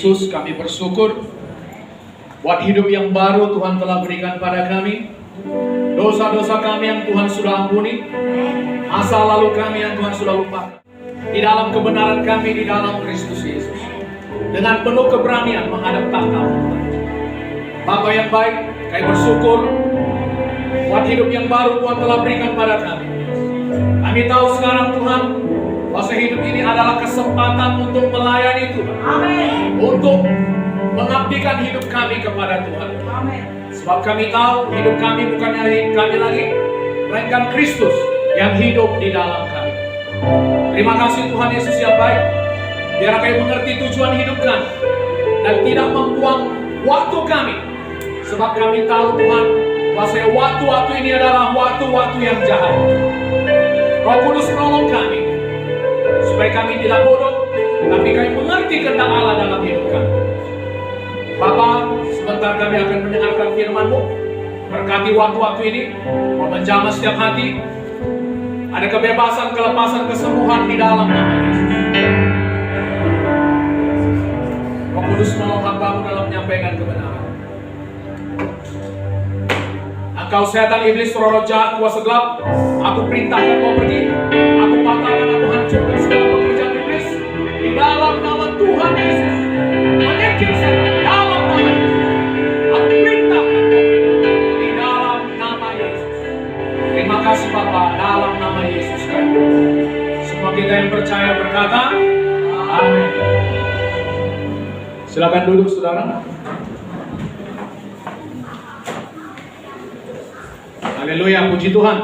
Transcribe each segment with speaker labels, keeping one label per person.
Speaker 1: Yesus, kami bersyukur buat hidup yang baru Tuhan telah berikan pada kami. Dosa-dosa kami yang Tuhan sudah ampuni, masa lalu kami yang Tuhan sudah lupakan. Di dalam kebenaran kami di dalam Kristus Yesus, dengan penuh keberanian menghadap tahta Tuhan. Bapa yang baik, kami bersyukur buat hidup yang baru Tuhan telah berikan pada kami. Kami tahu sekarang Tuhan, bahwa hidup ini adalah kesempatan untuk melayani Tuhan.
Speaker 2: Amin.
Speaker 1: Untuk mengabdikan hidup kami kepada Tuhan.
Speaker 2: Amin.
Speaker 1: Sebab kami tahu hidup kami bukannya hidup kami lagi, melainkan Kristus yang hidup di dalam kami. Terima kasih Tuhan Yesus yang baik. Biar kami mengerti tujuan hidup kami dan tidak membuang waktu kami. Sebab kami tahu Tuhan, bahwa waktu-waktu ini adalah waktu-waktu yang jahat. Roh Kudus menolong kami supaya kami tidak bodoh, tapi kami mengerti kehendak Allah dalam hidup kami. Bapa, sebentar kami akan mendengarkan firman-Mu. Berkati waktu-waktu ini, menjamah setiap hati. Ada kebebasan, kelepasan, kesembuhan di dalam nama Yesus. Roh Kudus menolong hamba-Mu dalam menyampaikan kebenaran. Engkau setan iblis, roh jahat, kuasa gelap, aku perintahkan kau pergi. Aku patahkan, aku hancurkan segala pekerjaan iblis di dalam nama Tuhan Yesus. Menyingkir setan dalam nama Yesus. Aku perintahkan kau pergi di dalam nama Yesus. Terima kasih Bapa, dalam nama Yesus kami. Semua kita yang percaya berkata, amin. Silakan duduk saudara. Haleluya, puji Tuhan.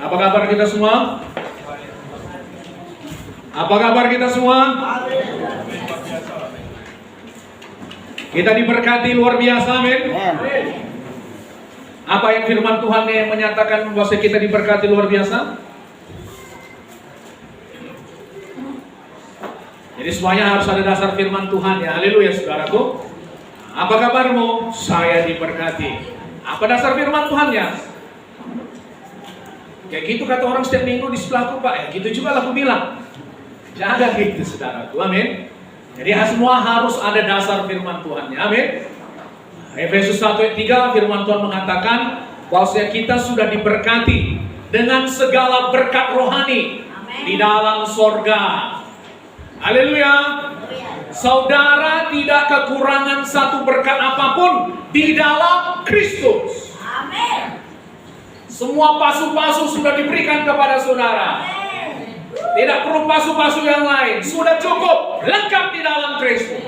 Speaker 1: Apa kabar kita semua? Apa kabar kita semua? Kita diberkati luar biasa, amin. Apa yang firman Tuhan yang menyatakan bahwa kita diberkati luar biasa? Jadi semuanya harus ada dasar firman Tuhan ya. Haleluya saudaraku. Apa kabarmu? Saya diberkati. Apa dasar firman Tuhan ya? Kayak gitu kata orang setiap minggu di sebelahku, Pak. Ya gitu juga lah aku bilang. Jangan gitu saudaraku, amin. Jadi semua harus ada dasar firman Tuhan ya, amin. Efesus 1 ayat 3 firman Tuhan mengatakan bahwa kita sudah diberkati dengan segala berkat rohani di dalam sorga. Haleluya. Saudara tidak kekurangan satu berkat apapun di dalam Kristus.
Speaker 2: Amin.
Speaker 1: Semua pasu-pasu sudah diberikan kepada saudara. Tidak perlu pasu-pasu yang lain. Sudah cukup, lengkap di dalam Kristus.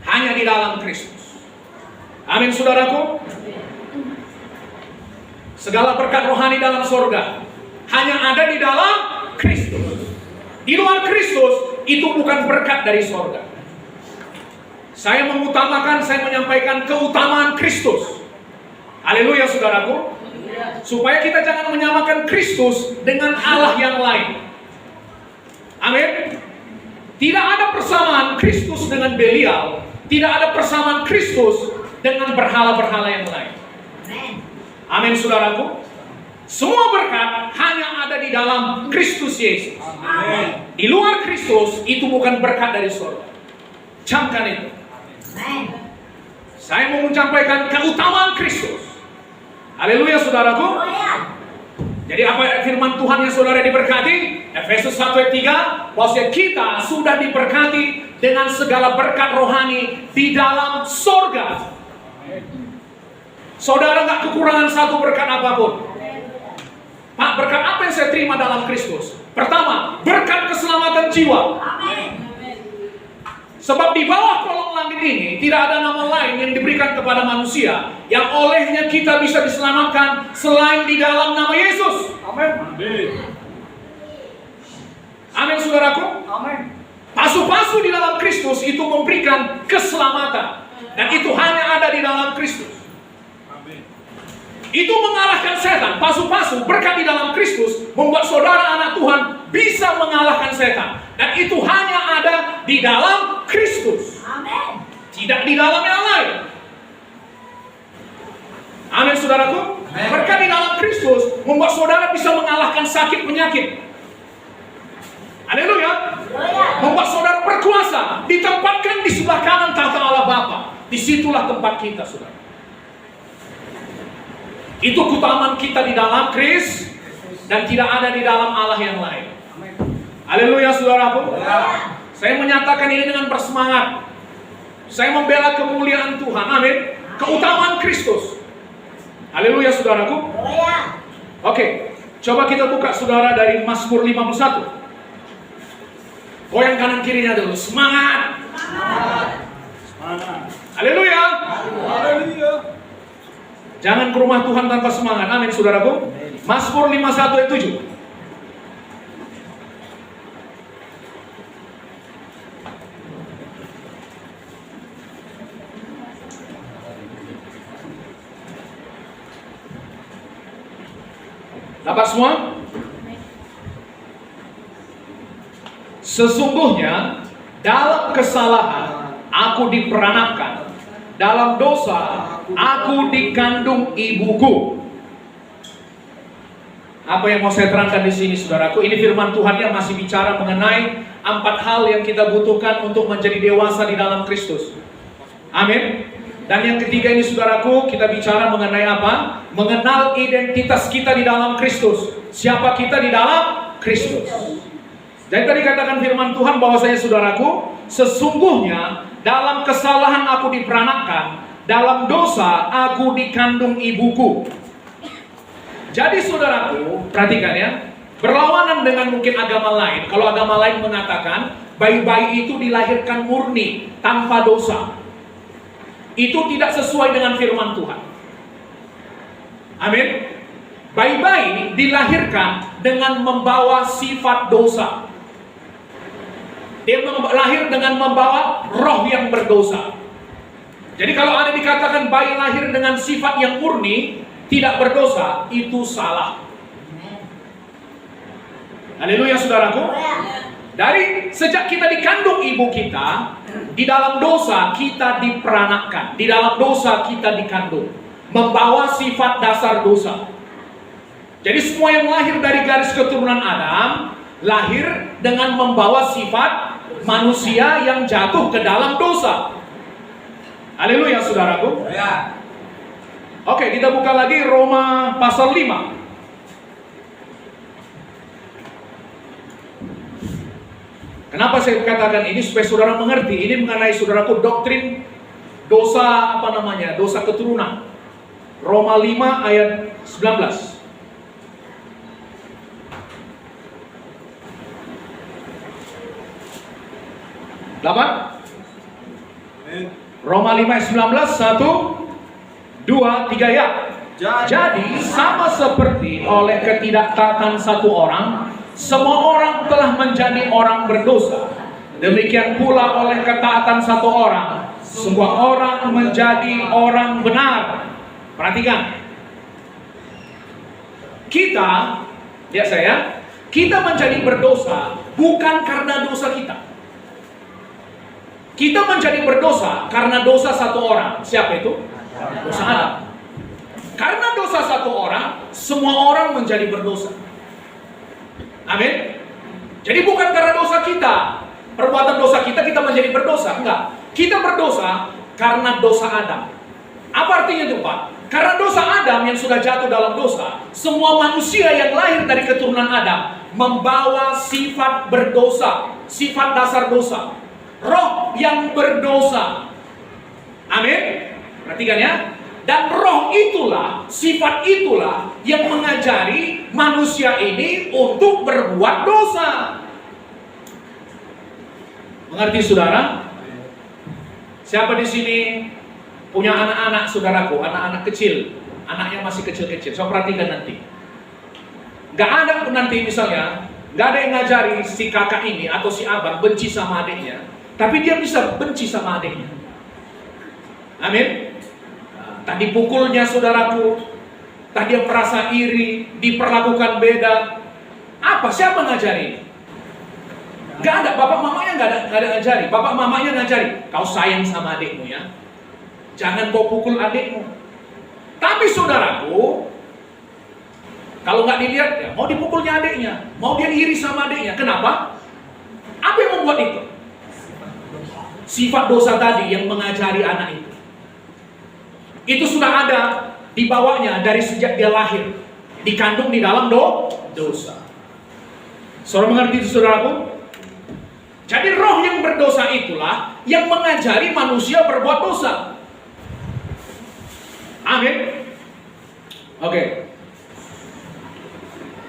Speaker 1: Hanya di dalam Kristus. Amin saudaraku. Segala berkat rohani dalam surga hanya ada di dalam Kristus. Di luar Kristus itu bukan berkat dari surga. Saya mengutamakan, saya menyampaikan keutamaan Kristus. Haleluya saudaraku. Supaya kita jangan menyamakan Kristus dengan Allah yang lain. Amin. Tidak ada persamaan Kristus dengan Belial. Tidak ada persamaan Kristus dengan berhala-berhala yang lain. Amin saudaraku. Semua berkat hanya ada di dalam Kristus Yesus. Amin. Di luar Kristus itu bukan berkat dari surga. Camkan itu. Amin. Saya mau menyampaikan keutamaan Kristus. Haleluya saudaraku. Jadi apa firman Tuhan yang saudara diberkati? Efesus 1 ayat 3, bahwa kita sudah diberkati dengan segala berkat rohani di dalam surga. Saudara nggak kekurangan satu berkat apapun. Pak, berkat apa yang saya terima dalam Kristus? Pertama, berkat keselamatan jiwa. Amin. Sebab di bawah kolong langit ini tidak ada nama lain yang diberikan kepada manusia yang olehnya kita bisa diselamatkan selain di dalam nama Yesus. Amin. Amin saudaraku. Amin. Pasu-pasu di dalam Kristus itu memberikan keselamatan, dan itu hanya ada di dalam Kristus. Itu mengalahkan setan. Pasu-pasu berkat di dalam Kristus membuat saudara anak Tuhan bisa mengalahkan setan. Dan itu hanya ada di dalam Kristus. Amin. Tidak di dalam yang lain. Amin saudaraku. Berkat di dalam Kristus membuat saudara bisa mengalahkan sakit penyakit. Haleluya. Membuat saudara berkuasa, ditempatkan di sebelah kanan tahta Allah Bapa. Disitulah tempat kita, saudara. Itu keutamaan kita di dalam Kristus dan tidak ada di dalam Allah yang lain. Haleluya, saudaraku. Saya menyatakan ini dengan bersemangat. Saya membela kemuliaan Tuhan. Amin. Keutamaan Kristus. Haleluya, saudaraku. Oke, coba kita buka saudara dari Mazmur 51. Goyang kanan kirinya dulu. Semangat. Haleluya. Jangan ke rumah Tuhan tanpa semangat. Amin, saudaraku. Mazmur 51 ayat 7. Dapat semua? Sesungguhnya dalam kesalahan aku diperanakan, dalam dosa aku dikandung ibuku. Apa yang mau saya terangkan di sini, saudaraku? Ini firman Tuhan yang masih bicara mengenai 4 hal yang kita butuhkan untuk menjadi dewasa di dalam Kristus. Amin. Dan yang ketiga ini, saudaraku, kita bicara mengenai apa? Mengenal identitas kita di dalam Kristus. Siapa kita di dalam Kristus. Jadi tadi katakan firman Tuhan bahwasanya, saudaraku, sesungguhnya dalam kesalahan aku diperanakan, dalam dosa aku dikandung ibuku. Jadi saudaraku, perhatikan ya, berlawanan dengan mungkin agama lain. Kalau agama lain mengatakan bayi-bayi itu dilahirkan murni tanpa dosa, itu tidak sesuai dengan firman Tuhan. Amin. Bayi-bayi dilahirkan dengan membawa sifat dosa. Dia lahir dengan membawa roh yang berdosa. Jadi kalau ada dikatakan bayi lahir dengan sifat yang murni, tidak berdosa, itu salah. Haleluya, saudaraku. Dari sejak kita dikandung ibu kita, di dalam dosa kita diperanakan, di dalam dosa kita dikandung, membawa sifat dasar dosa. Jadi semua yang lahir dari garis keturunan Adam lahir dengan membawa sifat manusia yang jatuh ke dalam dosa. Haleluya, saudaraku. Oke, kita buka lagi Roma pasal 5. Kenapa saya katakan ini? Supaya saudara mengerti. Ini mengenai, saudaraku, doktrin dosa, dosa keturunan. Roma 5 ayat 19. Roma 5 ayat 19. 1, 2, 3 ya. Jadi sama seperti oleh ketidaktaatan satu orang, semua orang telah menjadi orang berdosa. Demikian pula oleh ketaatan satu orang, semua orang menjadi orang benar. Perhatikan. Kita menjadi berdosa bukan karena dosa kita. Kita menjadi berdosa karena dosa satu orang. Siapa itu? Dosa Adam. Karena dosa satu orang, semua orang menjadi berdosa. Amin. Jadi bukan karena dosa kita, perbuatan dosa kita menjadi berdosa. Enggak. Kita berdosa karena dosa Adam. Apa artinya itu, Pak? Karena dosa Adam yang sudah jatuh dalam dosa, semua manusia yang lahir dari keturunan Adam membawa sifat berdosa, sifat dasar dosa, roh yang berdosa. Amin. Perhatikan ya. Dan roh itulah, sifat itulah yang mengajari manusia ini untuk berbuat dosa. Mengerti, saudara? Siapa di sini punya anak-anak, saudaraku, anak-anak kecil, anaknya masih kecil-kecil? So perhatikan nanti. Gak ada nanti misalnya, gak ada yang ngajari si kakak ini atau si abang benci sama adiknya, tapi dia bisa benci sama adiknya. Amin. Tadi pukulnya, saudaraku, tadi yang merasa iri, diperlakukan beda. Apa? Siapa ngajari? Gak ada, bapak mamanya gak ada ngajari. Bapak mamanya ngajari, kau sayang sama adikmu ya, jangan kau pukul adikmu. Tapi saudaraku, kalau gak dilihat ya, mau dipukulnya adiknya, mau dia iri sama adiknya. Kenapa? Apa yang membuat itu? sifat dosa tadi yang mengajari anak itu. Itu sudah ada di bawahnya dari sejak dia lahir, dikandung di dalam dosa. Saudara mengerti itu, saudaraku? Jadi roh yang berdosa itulah yang mengajari manusia berbuat dosa. Amin. Oke.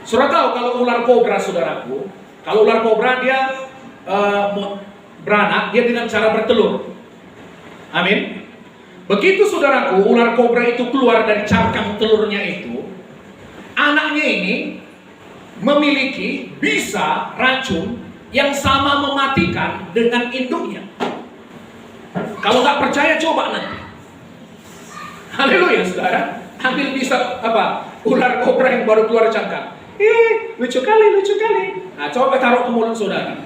Speaker 1: Saudara tahu kalau ular kobra, saudaraku, kalau ular kobra dia beranak, dia dengan cara bertelur. Amin. Begitu saudaraku, ular kobra itu keluar dari cangkang telurnya itu, anaknya ini memiliki bisa racun yang sama mematikan dengan induknya. Kalau nggak percaya, coba nanti. Haleluya, saudara. Ambil bisa ular kobra yang baru keluar cangkang. Lucu kali. Nah, coba taruh ke mulut saudara.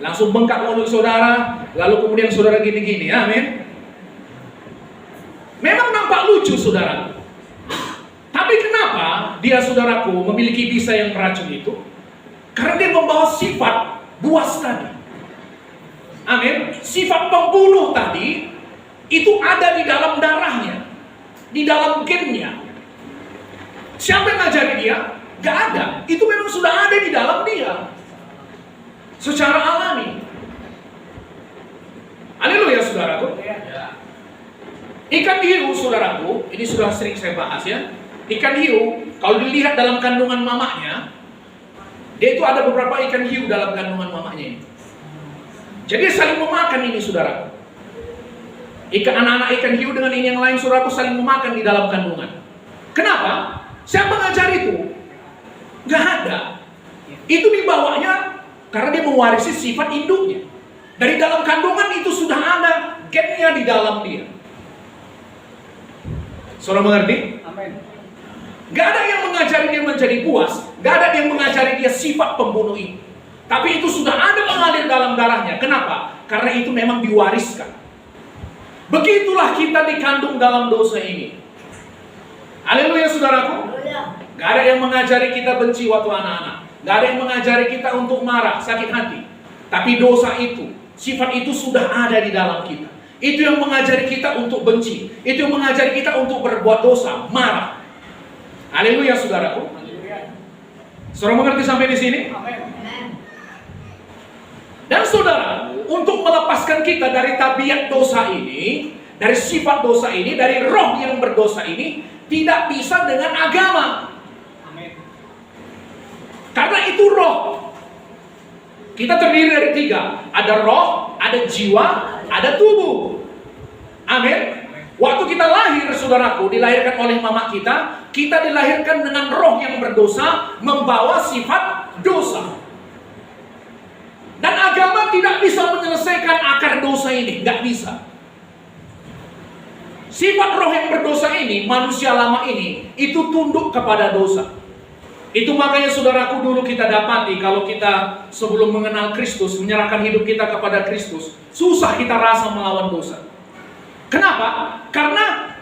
Speaker 1: Langsung bengkak mulut saudara, lalu kemudian saudara gini-gini. Amin. Memang nampak lucu, saudara. Tapi kenapa dia, saudaraku, memiliki bisa yang beracun itu? Karena dia membawa sifat buas tadi. Amin. Sifat pembunuh tadi itu ada di dalam darahnya, di dalam gennya. Siapa yang ngajari dia? Gak ada. Itu memang sudah ada di dalam dia, secara alami. Haleluya, saudaraku. Ikan hiu, saudaraku, ini sudah sering saya bahas ya. Ikan hiu, kalau dilihat dalam kandungan mamanya, dia itu ada beberapa ikan hiu dalam kandungan mamanya ini. Jadi saling memakan ini, saudara. Anak-anak ikan hiu dengan ini yang lain, saudaraku, saling memakan di dalam kandungan. Kenapa? Siapa ngajar itu? Gak ada. Itu dibawanya karena dia mewarisi sifat induknya. Dari dalam kandungan itu sudah ada gennya di dalam dia. Saudara mengerti? Amin. Gak ada yang mengajari dia menjadi puas. Gak ada yang mengajari dia sifat pembunuh itu. Tapi itu sudah ada mengalir dalam darahnya. Kenapa? Karena itu memang diwariskan. Begitulah kita dikandung dalam dosa ini. Haleluya, saudaraku. Gak ada yang mengajari kita benci waktu anak-anak. Gak ada yang mengajari kita untuk marah, sakit hati. Tapi dosa itu, sifat itu sudah ada di dalam kita. Itu yang mengajari kita untuk benci. Itu yang mengajari kita untuk berbuat dosa, marah. Haleluya, saudaraku. Saudara mengerti sampai di sini? Dan saudara, untuk melepaskan kita dari tabiat dosa ini, dari sifat dosa ini, dari roh yang berdosa ini, tidak bisa dengan agama. Karena itu roh. Kita terdiri dari 3. Ada roh, ada jiwa, ada tubuh. Amin. Waktu kita lahir, saudaraku, dilahirkan oleh mama kita dilahirkan dengan roh yang berdosa, membawa sifat dosa. Dan agama tidak bisa menyelesaikan akar dosa ini, nggak bisa. Sifat roh yang berdosa ini, manusia lama ini, itu tunduk kepada dosa. Itu makanya, saudaraku, dulu kita dapati kalau kita sebelum mengenal Kristus, menyerahkan hidup kita kepada Kristus, susah kita rasa melawan dosa. Kenapa? Karena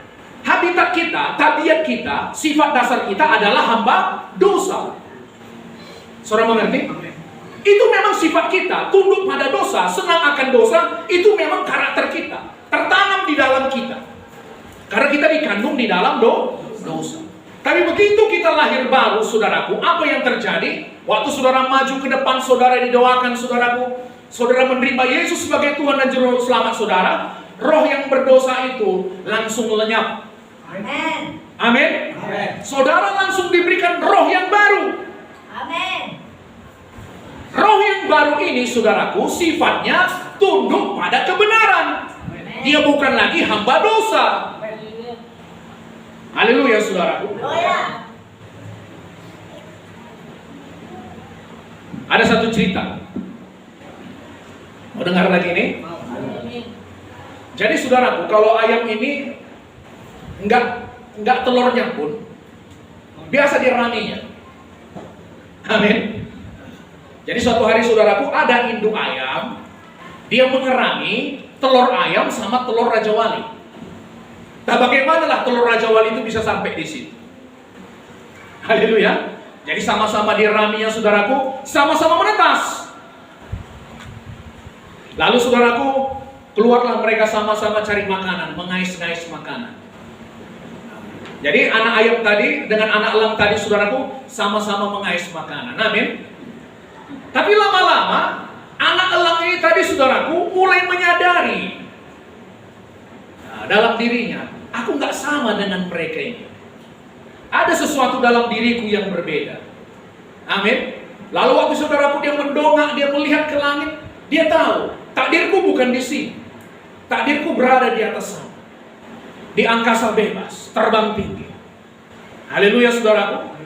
Speaker 1: habitat kita, tabiat kita, sifat dasar kita adalah hamba dosa. Saudara mengerti? Itu memang sifat kita, tunduk pada dosa, senang akan dosa, itu memang karakter kita, tertanam di dalam kita. Karena kita dikandung di dalam dosa. Tapi begitu kita lahir baru, saudaraku, apa yang terjadi? Waktu saudara maju ke depan, saudara didoakan, saudaraku, saudara menerima Yesus sebagai Tuhan dan Juru Selamat saudara, roh yang berdosa itu langsung lenyap. Amin. Amin. Saudara langsung diberikan roh yang baru. Amin. Roh yang baru ini, saudaraku, sifatnya tunduk pada kebenaran. Dia bukan lagi hamba dosa. Haleluya, saudaraku. Ada satu cerita. Mau dengar lagi ini? Jadi, saudaraku, kalau ayam ini enggak telurnya pun, biasa diraminya. Amin. Jadi suatu hari, saudaraku, ada induk ayam, dia mengerami telur ayam sama telur Raja Wali. Nah, bagaimanalah telur Raja Wali itu bisa sampai di situ? Haleluya. Jadi sama-sama diraminya, saudaraku, sama-sama menetas. Lalu saudaraku, keluarlah mereka sama-sama cari makanan, mengais-ngais makanan. Jadi anak ayam tadi dengan anak elang tadi saudaraku sama-sama mengais makanan. Amin. Tapi lama-lama anak elang ini tadi saudaraku mulai menyadari dalam dirinya, aku nggak sama dengan mereka ini. Ada sesuatu dalam diriku yang berbeda. Amin. Lalu waktu saudaraku dia mendongak, dia melihat ke langit, dia tahu takdirku bukan di sini. Takdirku berada di atas sana, di angkasa bebas, terbang tinggi. Haleluya saudaraku.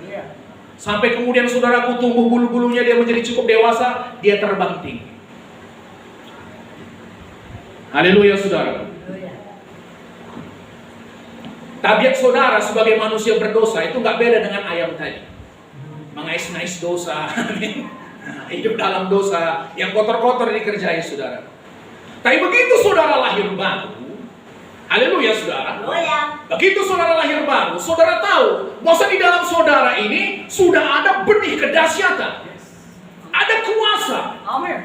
Speaker 1: Sampai kemudian saudaraku tumbuh bulu-bulunya, dia menjadi cukup dewasa, dia terbang tinggi. Haleluya saudaraku. Tabiat saudara sebagai manusia berdosa itu nggak beda dengan ayam tadi. Mengais-ngais dosa, hidup dalam dosa, yang kotor-kotor dikerjai saudara. Tapi begitu saudara lahir baru, haleluya saudara. Begitu saudara lahir baru, saudara tahu bahwa di dalam saudara ini sudah ada benih kedahsyatan. Ada kuasa.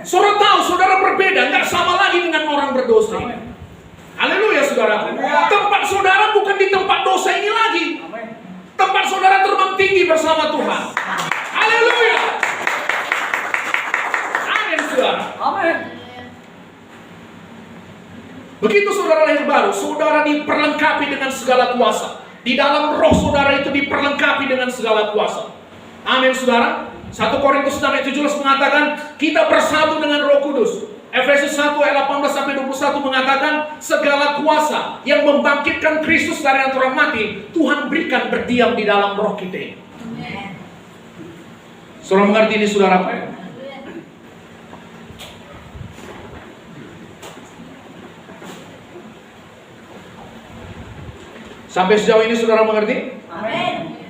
Speaker 1: Saudara tahu saudara berbeda, nggak sama lagi dengan orang berdosa ini. Haleluya saudara. Tempat saudara bukan di tempat dosa ini lagi. Tempat saudara terbang tinggi bersama Tuhan. Haleluya. Amin saudara. Amin. Begitu saudara lahir baru, saudara diperlengkapi dengan segala kuasa. Di dalam roh saudara itu diperlengkapi dengan segala kuasa. Amin saudara. 1 Korintus 6:17 mengatakan kita bersatu dengan Roh Kudus. Efesus 1 ayat 18-21 mengatakan segala kuasa yang membangkitkan Kristus dari antara mati Tuhan berikan berdiam di dalam roh kita. Saudara mengerti ini saudara? Sampai sejauh ini saudara mengerti? Amin.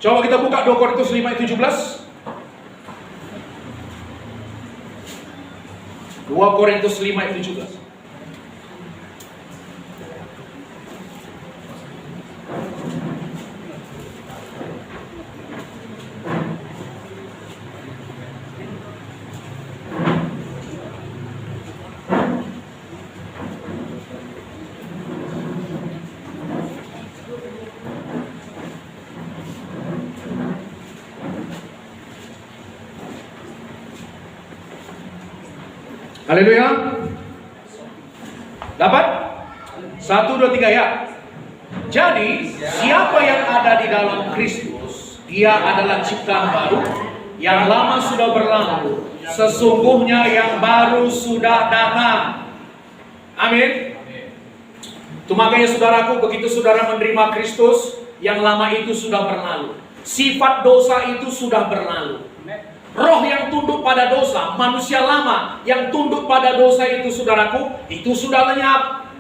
Speaker 1: Coba kita buka 2 Korintus 5:17. 2 Korintus 5:17. Haleluya. Dapat? 1, 2, 3 ya. Jadi siapa yang ada di dalam Kristus, dia adalah ciptaan baru. Yang lama sudah berlalu, sesungguhnya yang baru sudah datang. Amin. Itu makanya saudaraku, begitu saudara menerima Kristus, yang lama itu sudah berlalu. Sifat dosa itu sudah berlalu. Roh yang tunduk pada dosa, manusia lama yang tunduk pada dosa itu saudaraku, itu sudah lenyap.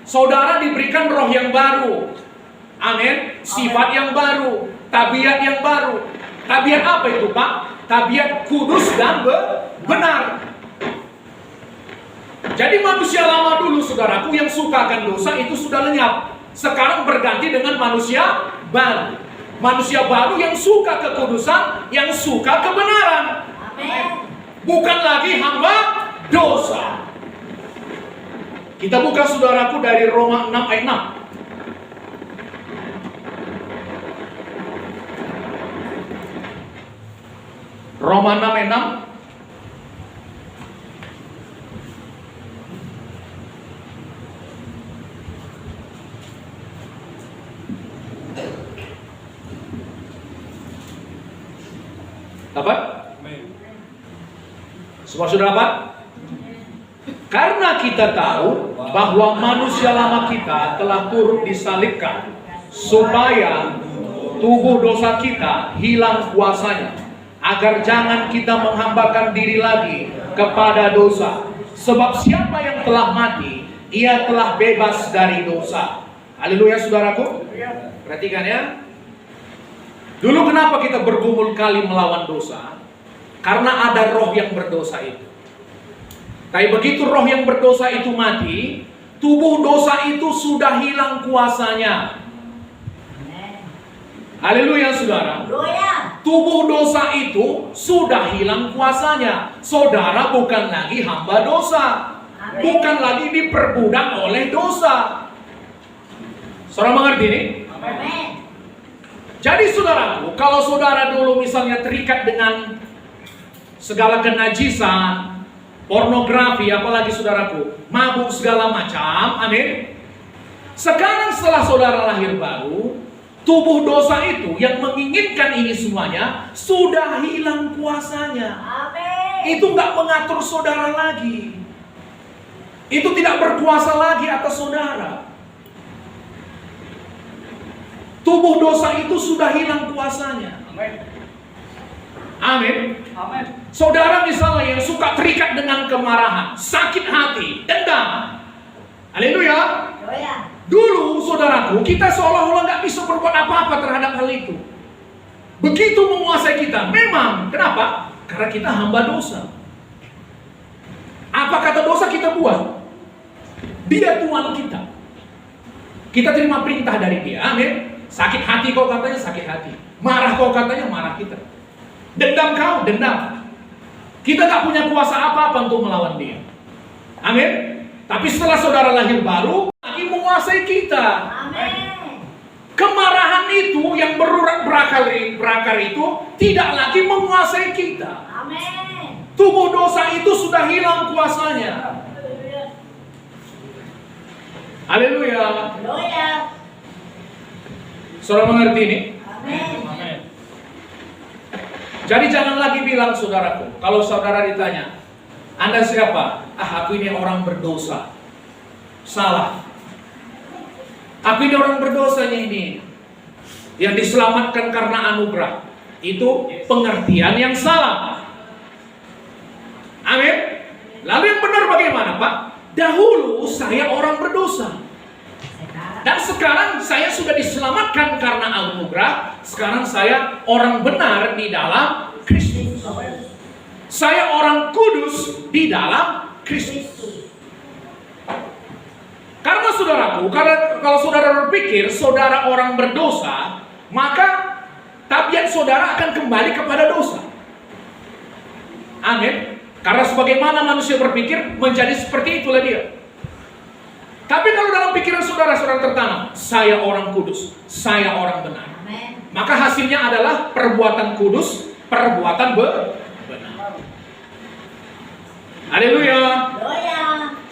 Speaker 1: Saudara diberikan roh yang baru. Amin. Sifat yang baru, tabiat yang baru. Tabiat apa itu Pak? Tabiat kudus dan benar. Jadi manusia lama dulu saudaraku yang suka akan dosa itu sudah lenyap. Sekarang berganti dengan manusia baru. Manusia baru yang suka kekudusan, yang suka kebenaran. Amin. Bukan lagi hamba dosa. Kita buka saudaraku dari Roma 6 ayat 6. Roma 6 ayat 6. Dapat? Semua sudah dapat? Karena kita tahu bahwa manusia lama kita telah turut disalibkan supaya tubuh dosa kita hilang kuasanya, agar jangan kita menghambakan diri lagi kepada dosa. Sebab siapa yang telah mati, ia telah bebas dari dosa. Haleluya saudaraku. Perhatikan ya. Dulu kenapa kita bergumul kali melawan dosa? Karena ada roh yang berdosa itu. Tapi begitu roh yang berdosa itu mati, tubuh dosa itu sudah hilang kuasanya. Haleluya saudara. Tubuh dosa itu sudah hilang kuasanya. Saudara bukan lagi hamba dosa. Bukan lagi diperbudak oleh dosa. Saudara mengerti ini? Jadi saudaraku, kalau saudara dulu misalnya terikat dengan segala kenajisan, pornografi, apalagi saudaraku, mabuk segala macam, amin. Sekarang setelah saudara lahir baru, tubuh dosa itu yang menginginkan ini semuanya sudah hilang kuasanya. Itu nggak mengatur saudara lagi. Itu tidak berkuasa lagi atas saudara. Tubuh dosa itu sudah hilang kuasanya. Amin. Saudara misalnya yang suka terikat dengan kemarahan, sakit hati, dendam. Haleluya. Dulu saudaraku, kita seolah-olah nggak bisa berbuat apa-apa terhadap hal itu. Begitu menguasai kita. Memang, kenapa? Karena kita hamba dosa. Apa kata dosa kita buat? Dia Tuhan kita. Kita terima perintah dari dia. Amin. Sakit hati kau katanya sakit hati. Marah kau katanya marah kita. Dendam kau, dendam. Kita gak punya kuasa apa-apa untuk melawan dia. Amin. Tapi setelah saudara lahir baru, lagi menguasai kita.
Speaker 2: Amin.
Speaker 1: Kemarahan itu yang berakar itu tidak lagi menguasai kita.
Speaker 2: Amin.
Speaker 1: Tubuh dosa itu sudah hilang kuasanya. Haleluya.
Speaker 2: Haleluya.
Speaker 1: Saudara mengerti ini?
Speaker 2: Amin.
Speaker 1: Jadi jangan lagi bilang saudaraku, kalau saudara ditanya, Anda siapa? Aku ini orang berdosa. Salah. Aku ini orang berdosanya ini. Yang diselamatkan karena anugerah. Itu pengertian yang salah. Amin. Lalu yang benar bagaimana, Pak? Dahulu saya orang berdosa. Dan sekarang saya sudah diselamatkan karena anugerah. Sekarang saya orang benar di dalam Kristus. Saya orang kudus di dalam Kristus. Karena saudaraku, kalau saudara berpikir saudara orang berdosa, maka tabiat saudara akan kembali kepada dosa. Amin. Karena sebagaimana manusia berpikir, menjadi seperti itulah dia. Tapi kalau dalam pikiran saudara tertanam, saya orang kudus, saya orang benar.
Speaker 2: Amin.
Speaker 1: Maka hasilnya adalah perbuatan kudus, perbuatan benar. Haleluya.
Speaker 2: Haleluya.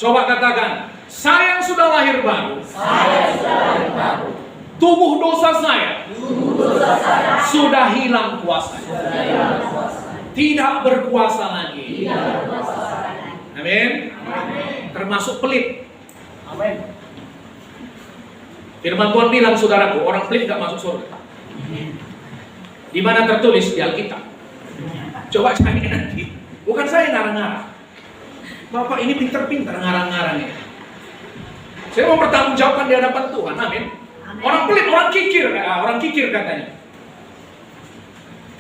Speaker 1: Coba katakan, saya yang sudah lahir baru.
Speaker 2: Saya sudah lahir baru.
Speaker 1: Tubuh dosa saya sudah hilang kuasanya. Tidak berkuasa lagi. Amin. Termasuk pelit.
Speaker 2: Amin.
Speaker 1: Firman Tuhan bilang, saudaraku, orang pelit gak masuk surga. Di mana tertulis di Alkitab? Coba cari nanti. Bukan saya ngarang-ngarang. Bapak ini pintar-pintar ngarang-ngarang ya. Saya mau bertanggungjawabkan di hadapan Tuhan. Amin. Orang pelit, orang kikir katanya.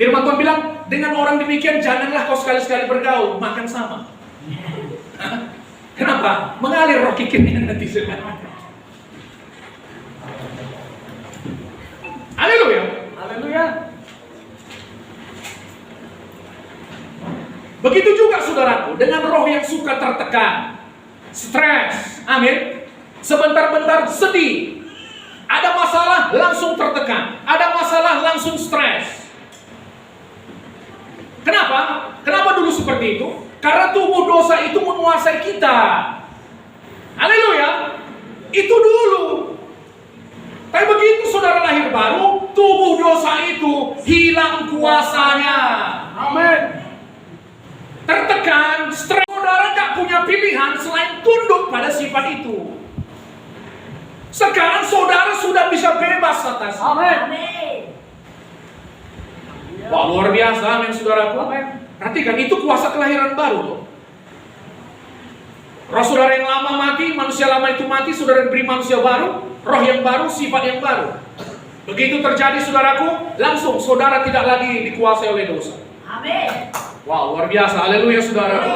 Speaker 1: Firman Tuhan bilang, dengan orang demikian janganlah kau sekali-sekali bergaul, makan sama. Kenapa? Mengalir roh kikirnya nanti sudah. Haleluya.
Speaker 2: Haleluya.
Speaker 1: Begitu juga saudaraku, dengan roh yang suka tertekan, stres, amin. Sebentar-bentar sedih. Ada masalah langsung tertekan, ada masalah langsung stres. Kenapa? Kenapa dulu seperti itu? Karena tubuh dosa itu menguasai kita. Haleluya. Itu dulu. Tapi begitu saudara lahir baru, tubuh dosa itu hilang kuasanya.
Speaker 2: Amin.
Speaker 1: Tertekan, stres. Saudara gak punya pilihan selain tunduk pada sifat itu. Sekarang saudara sudah bisa bebas atas.
Speaker 2: Amin.
Speaker 1: Wah, luar biasa, amin saudaraku. Perhatikan, itu kuasa kelahiran baru loh. Roh saudara yang lama mati, manusia lama itu mati, saudara diberi manusia baru, roh yang baru, sifat yang baru. Begitu terjadi saudaraku, langsung saudara tidak lagi dikuasai oleh dosa.
Speaker 2: Amin.
Speaker 1: Wah, luar biasa, haleluya saudaraku.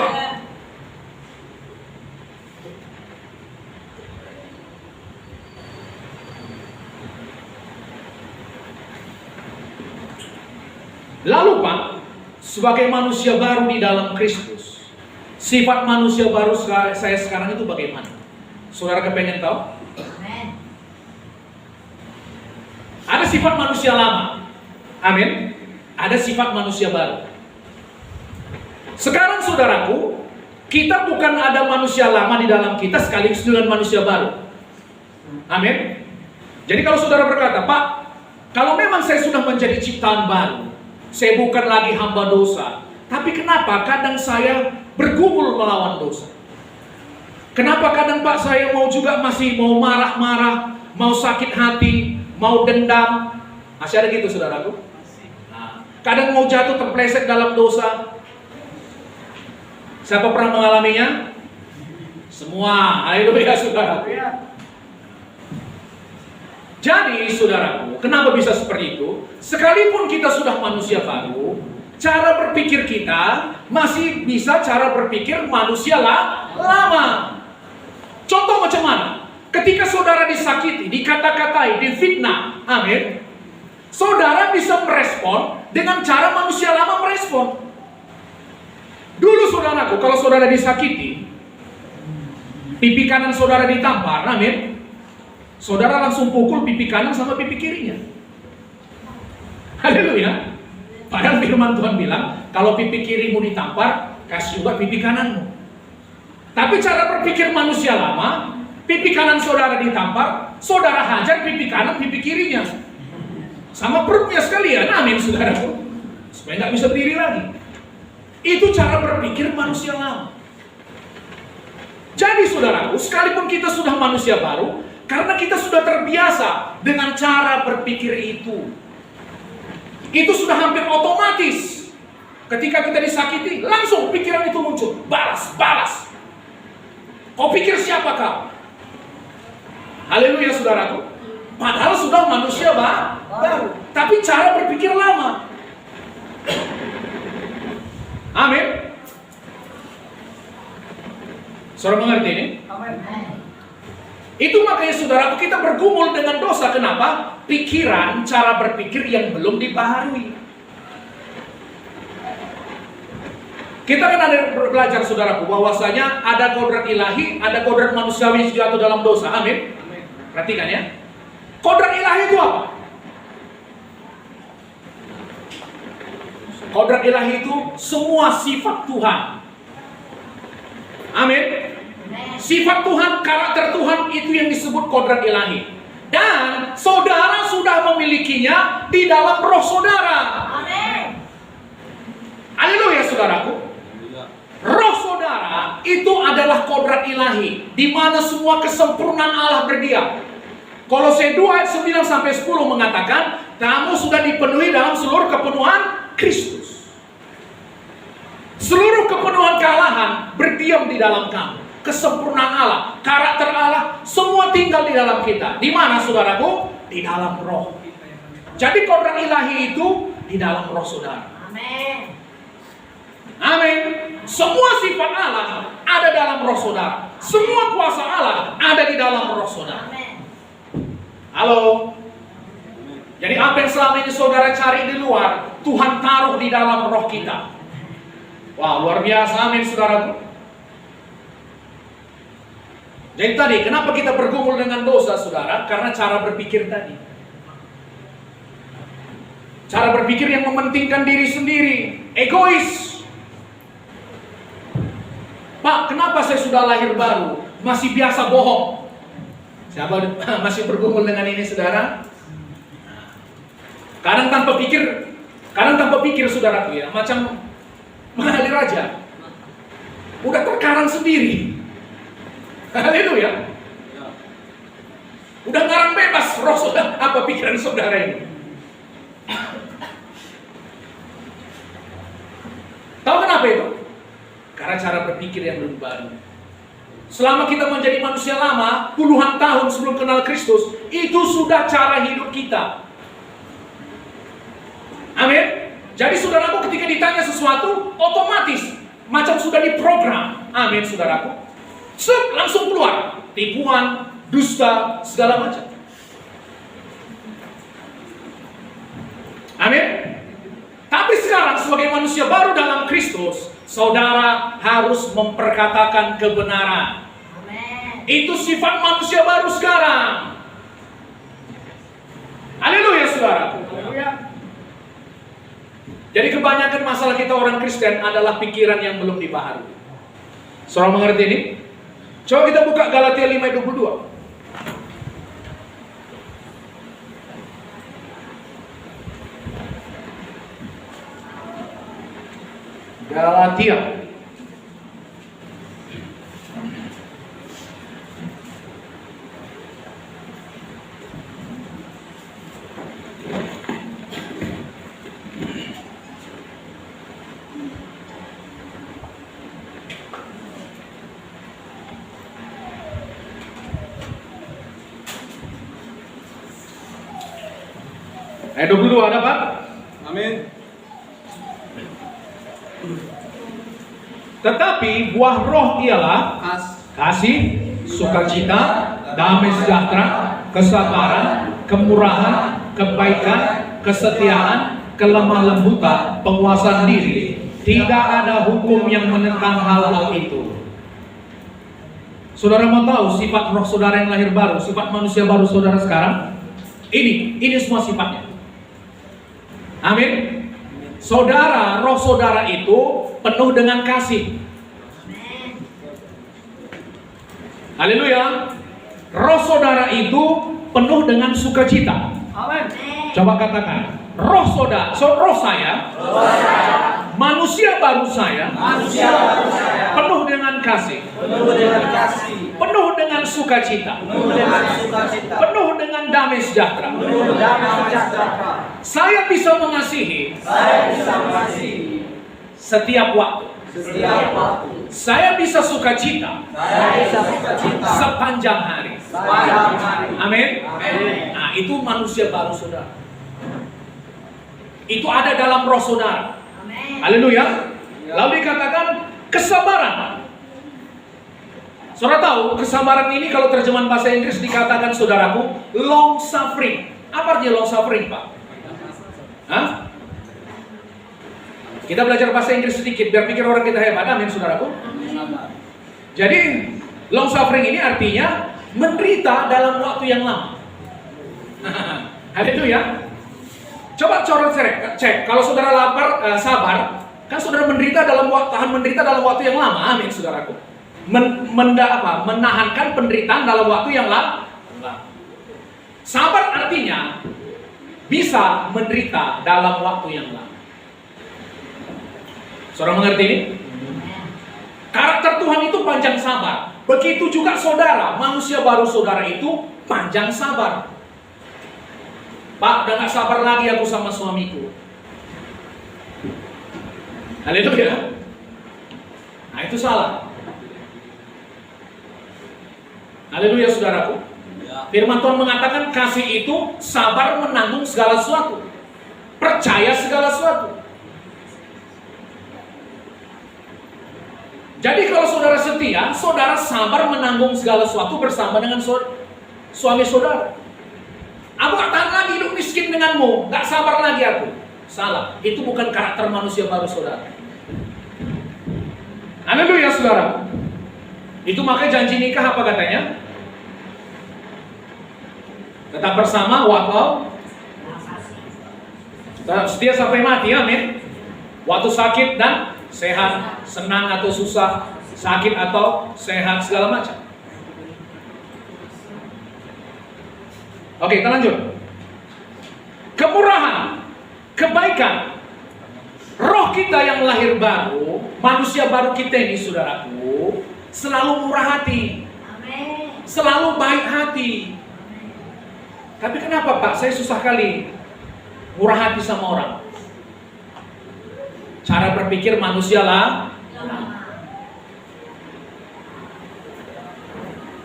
Speaker 1: sebagai manusia baru di dalam Kristus, sifat manusia baru saya sekarang itu bagaimana? Saudara kepengen tahu?
Speaker 2: Amin.
Speaker 1: Ada sifat manusia lama. Amin. Ada sifat manusia baru. Sekarang saudaraku, kita bukan ada manusia lama di dalam kita sekaligus dengan manusia baru. Amin. Jadi kalau saudara berkata, Pak, kalau memang saya sudah menjadi ciptaan baru, saya bukan lagi hamba dosa, tapi kenapa kadang saya bergumul melawan dosa? Kenapa kadang Pak saya masih mau marah-marah, mau sakit hati, mau dendam? Masih ada gitu saudaraku? Nah, kadang mau jatuh terpleset dalam dosa. Siapa pernah mengalaminya? Semua. Haleluya saudara. Jadi saudaraku, kenapa bisa seperti itu? Sekalipun kita sudah manusia baru, cara berpikir kita masih bisa cara berpikir manusia lama. Contoh macam mana? Ketika saudara disakiti, dikata-katai, difitnah, amin, saudara bisa merespon dengan cara manusia lama merespon. Dulu saudaraku, kalau saudara disakiti, pipi kanan saudara ditampar, amin, saudara langsung pukul pipi kanan sama pipi kirinya. Haleluya. Padahal firman Tuhan bilang, kalau pipi kirimu ditampar, kasih juga pipi kananmu. Tapi cara berpikir manusia lama, pipi kanan saudara ditampar, saudara hajar pipi kanan, pipi kirinya. Sama perutnya sekalian, amin saudaraku. Supaya nggak bisa berdiri lagi. Itu cara berpikir manusia lama. Jadi saudaraku, sekalipun kita sudah manusia baru, karena kita sudah terbiasa dengan cara berpikir itu sudah hampir otomatis. Ketika kita disakiti, langsung pikiran itu muncul. Balas. Kau pikir siapa kau? Haleluya saudaraku. Padahal sudah manusia baru, tapi cara berpikir lama. Amin. Saudara mengerti ini?
Speaker 2: Amin.
Speaker 1: Itu makanya saudaraku kita bergumul dengan dosa. Kenapa? Pikiran, cara berpikir yang belum dibaharui. Kita kan ada belajar saudaraku bahwasanya ada kodrat ilahi, ada kodrat manusiawi yang jatuh dalam dosa. Amin. Perhatikan ya. Kodrat ilahi itu apa? Kodrat ilahi itu semua sifat Tuhan. Amin. Sifat Tuhan, karakter Tuhan itu yang disebut kodrat ilahi. Dan saudara sudah memilikinya di dalam roh saudara.
Speaker 2: Amin.
Speaker 1: Haleluya saudaraku. Roh saudara itu adalah kodrat ilahi, di mana semua kesempurnaan Allah berdiam. Kolose 2 ayat 9 sampai 10 mengatakan, kamu sudah dipenuhi dalam seluruh kepenuhan Kristus. Seluruh kepenuhan kealahan berdiam di dalam kamu. Kesempurnaan Allah, karakter Allah, semua tinggal di dalam kita. Di mana saudaraku? Di dalam roh. Jadi kodrat ilahi itu di dalam roh saudara.
Speaker 2: Amin.
Speaker 1: Amin. Semua sifat Allah ada dalam roh saudara. Semua kuasa Allah ada di dalam roh saudara.
Speaker 2: Amin.
Speaker 1: Halo. Jadi apa yang selama ini saudara cari di luar, Tuhan taruh di dalam roh kita. Wah, luar biasa, amin saudaraku. Jadi tadi, kenapa kita bergumul dengan dosa saudara? Karena cara berpikir tadi. Cara berpikir yang mementingkan diri sendiri, egois. Pak, kenapa saya sudah lahir baru, masih biasa bohong? Siapa masih bergumul dengan ini saudara? Kadang tanpa pikir saudaraku ya, macam mengalir aja. Udah terkarang sendiri. Haleluya. Udah ngarang bebas roh saudara, apa pikiran saudara ini? Tahu kenapa itu? Karena cara berpikir yang belum baru. Selama kita menjadi manusia lama, puluhan tahun sebelum kenal Kristus, itu sudah cara hidup kita. Amin. Jadi saudaraku ketika ditanya sesuatu, otomatis macam sudah diprogram. Amin saudaraku. Langsung keluar tipuan, dusta, segala macam. Amin. Tapi sekarang sebagai manusia baru dalam Kristus, saudara harus memperkatakan kebenaran.
Speaker 2: Amin.
Speaker 1: Itu sifat manusia baru sekarang. Haleluya saudara. Jadi kebanyakan masalah kita orang Kristen adalah pikiran yang belum dibaharui. Saudara mengerti ini? Coba kita buka Galatia 5:22. Galatia ayat 22 ada Pak?
Speaker 3: Amin.
Speaker 1: Tetapi buah roh ialah kasih, sukacita, damai sejahtera, kesabaran, kemurahan, kebaikan, kesetiaan, kelemah lembutan, penguasaan diri. Tidak ada hukum yang menentang hal-hal itu. Saudara mau tahu sifat roh saudara yang lahir baru, sifat manusia baru saudara sekarang? Ini semua sifatnya. Amin. Saudara, roh saudara itu penuh dengan kasih. Haleluya. Roh saudara itu penuh dengan sukacita.
Speaker 3: Amin.
Speaker 1: Coba katakan, roh saudara, roh saya, manusia baru saya, penuh dengan kasih, penuh dengan sukacita, penuh dengan damai sejahtera. Saya bisa mengasihi setiap waktu. Saya bisa sukacita sepanjang hari. Amin. Nah, itu manusia baru saudara. Itu ada dalam roh saudara. Haleluya. Lalu dikatakan kesabaran. Saudara tahu kesabaran ini kalau terjemahan bahasa Inggris dikatakan saudaraku long suffering. Apa artinya long suffering, Pak? Hah? Kita belajar bahasa Inggris sedikit biar pikir orang kita hebat. Amin, saudaraku. Jadi long suffering ini artinya menderita dalam waktu yang lama. Haleluya. Coba cek, kalau saudara lapar, sabar, kan saudara menderita dalam waktu yang lama, amin saudaraku. Menahankan penderitaan dalam waktu yang lama. Sabar artinya bisa menderita dalam waktu yang lama. Saudara mengerti ini? Karakter Tuhan itu panjang sabar. Begitu juga saudara, manusia baru saudara itu panjang sabar. Pak, udah gak sabar lagi aku sama suamiku. Haleluya. Nah itu salah. Haleluya saudaraku. Firman Tuhan mengatakan kasih itu sabar menanggung segala sesuatu, percaya segala sesuatu. Jadi kalau saudara setia, saudara sabar menanggung segala sesuatu bersama dengan suami saudara. Aku gak tahan lagi hidup miskin denganmu, gak sabar lagi aku. Salah, itu bukan karakter manusia baru saudara. Haleluya saudara. Itu makanya janji nikah apa katanya? Tetap bersama walau setia sampai mati, amin. Waktu sakit dan sehat, senang atau susah, sakit atau sehat, segala macam. Oke, kita lanjut. Kemurahan, kebaikan. Roh kita yang lahir baru, manusia baru kita ini saudaraku, selalu murah hati. Selalu baik hati. Tapi kenapa Pak, saya susah kali murah hati sama orang? Cara berpikir manusia lah.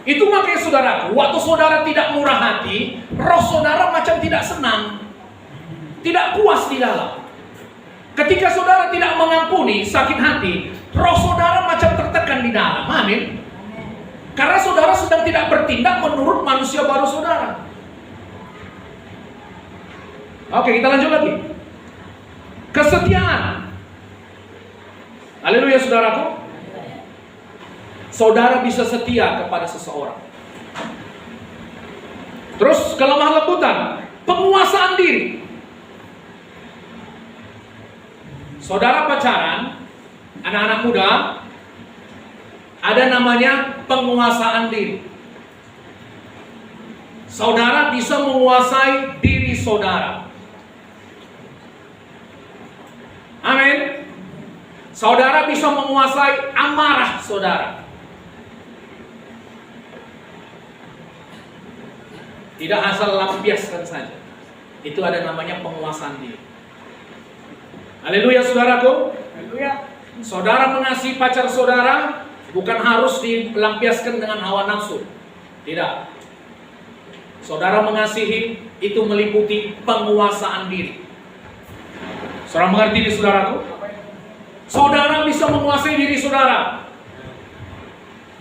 Speaker 1: Itu makanya saudaraku, waktu saudara tidak murah hati, roh saudara macam tidak senang, tidak puas di dalam. Ketika saudara tidak mengampuni, sakit hati, roh saudara macam tertekan di dalam, amin. Karena saudara sedang tidak bertindak menurut manusia baru saudara. Oke, kita lanjut lagi. Kesetiaan. Haleluya saudaraku. Saudara bisa setia kepada seseorang. Terus kelemah lembutan, penguasaan diri. Saudara pacaran, anak-anak muda, ada namanya penguasaan diri. Saudara bisa menguasai diri saudara. Amin. Saudara bisa menguasai amarah saudara. Tidak asal lampiaskan saja. Itu ada namanya penguasaan diri. Haleluya saudaraku.
Speaker 2: Haleluya.
Speaker 1: Saudara mengasihi pacar saudara bukan harus dilampiaskan dengan hawa nafsu. Tidak. Saudara mengasihi itu meliputi penguasaan diri. Saudara mengerti ini saudaraku? Saudara bisa menguasai diri saudara.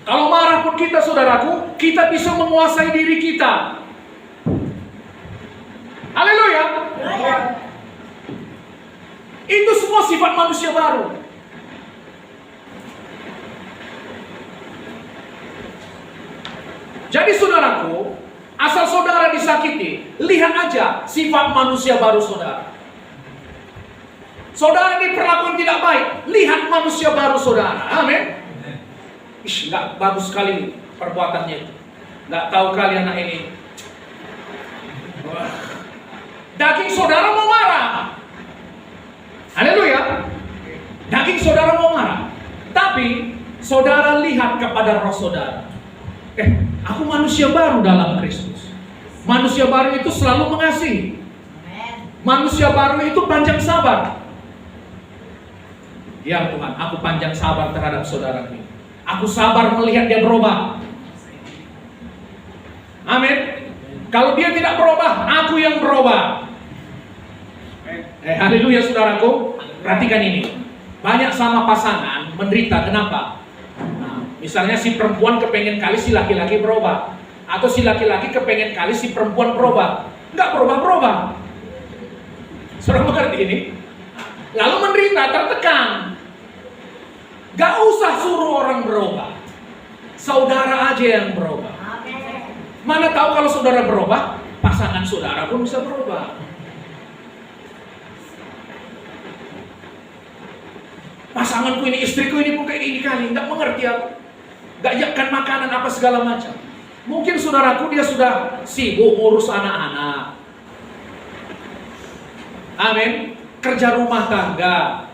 Speaker 1: Kalau marah pun kita saudaraku, kita bisa menguasai diri kita. Haleluya. Itu semua sifat manusia baru. Jadi saudaraku, asal saudara disakiti, lihat aja sifat manusia baru saudara. Saudara diperlakukan tidak baik, lihat manusia baru saudara. Amin. Nggak bagus sekali perbuatannya itu. Nggak tahu kali anak ini. Wah. Daging saudara mau marah. Haleluya. Daging saudara mau marah. Tapi saudara lihat kepada roh saudara. Aku manusia baru dalam Kristus. Manusia baru itu selalu mengasihi. Manusia baru itu panjang sabar. Ya Tuhan, aku panjang sabar terhadap saudaraku. Aku sabar melihat dia berubah. Amin. Kalau dia tidak berubah, aku yang berubah. Haleluya saudaraku. Perhatikan ini. Banyak sama pasangan menderita. Kenapa? Nah, misalnya si perempuan kepengen kali si laki-laki berubah, atau si laki-laki kepengen kali si perempuan berubah. Enggak berubah-berubah. Saudara mengerti ini? Lalu menderita, tertekan. Gak usah suruh orang berubah. Saudara aja yang berubah. Mana tahu kalau saudara berubah, pasangan saudara pun bisa berubah. Pasanganku ini, istriku ini pun kayak ini kali, gak mengerti aku. Gak yakkan makanan apa segala macam. Mungkin saudaraku dia sudah sibuk urus anak-anak. Amin. Kerja rumah tangga.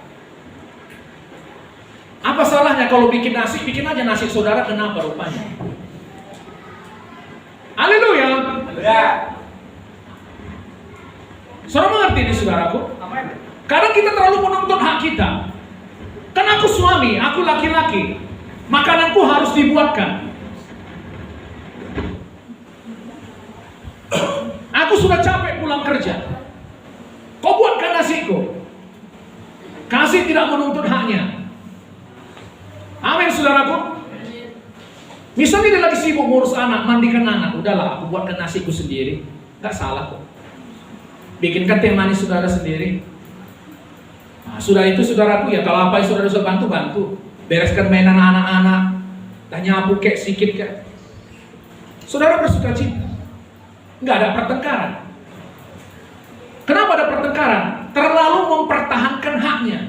Speaker 1: Apa salahnya kalau bikin nasi? Bikin aja nasi saudara, kenapa rupanya? Haleluya. Saudara mengerti ini saudaraku? Kadang kita terlalu menuntut hak kita. Kan aku suami, aku laki-laki. Makananku harus dibuatkan. Aku sudah capek pulang kerja. Kau buatkan nasiku. Kasih tidak menuntut haknya. Amin saudaraku. Misalnya dia lagi sibuk ngurus anak, mandikan anak, udahlah aku buatkan nasiku sendiri. Gak salah kok. Bikinkan teh manis saudara sendiri. Nah, sudah itu saudaraku ya, kalau apa yang saudara bisa bantu. Bereskan mainan anak-anak, dan nyapu kek sikit kek. Saudara bersuka cita. Nggak ada pertengkaran. Kenapa ada pertengkaran? Terlalu mempertahankan haknya.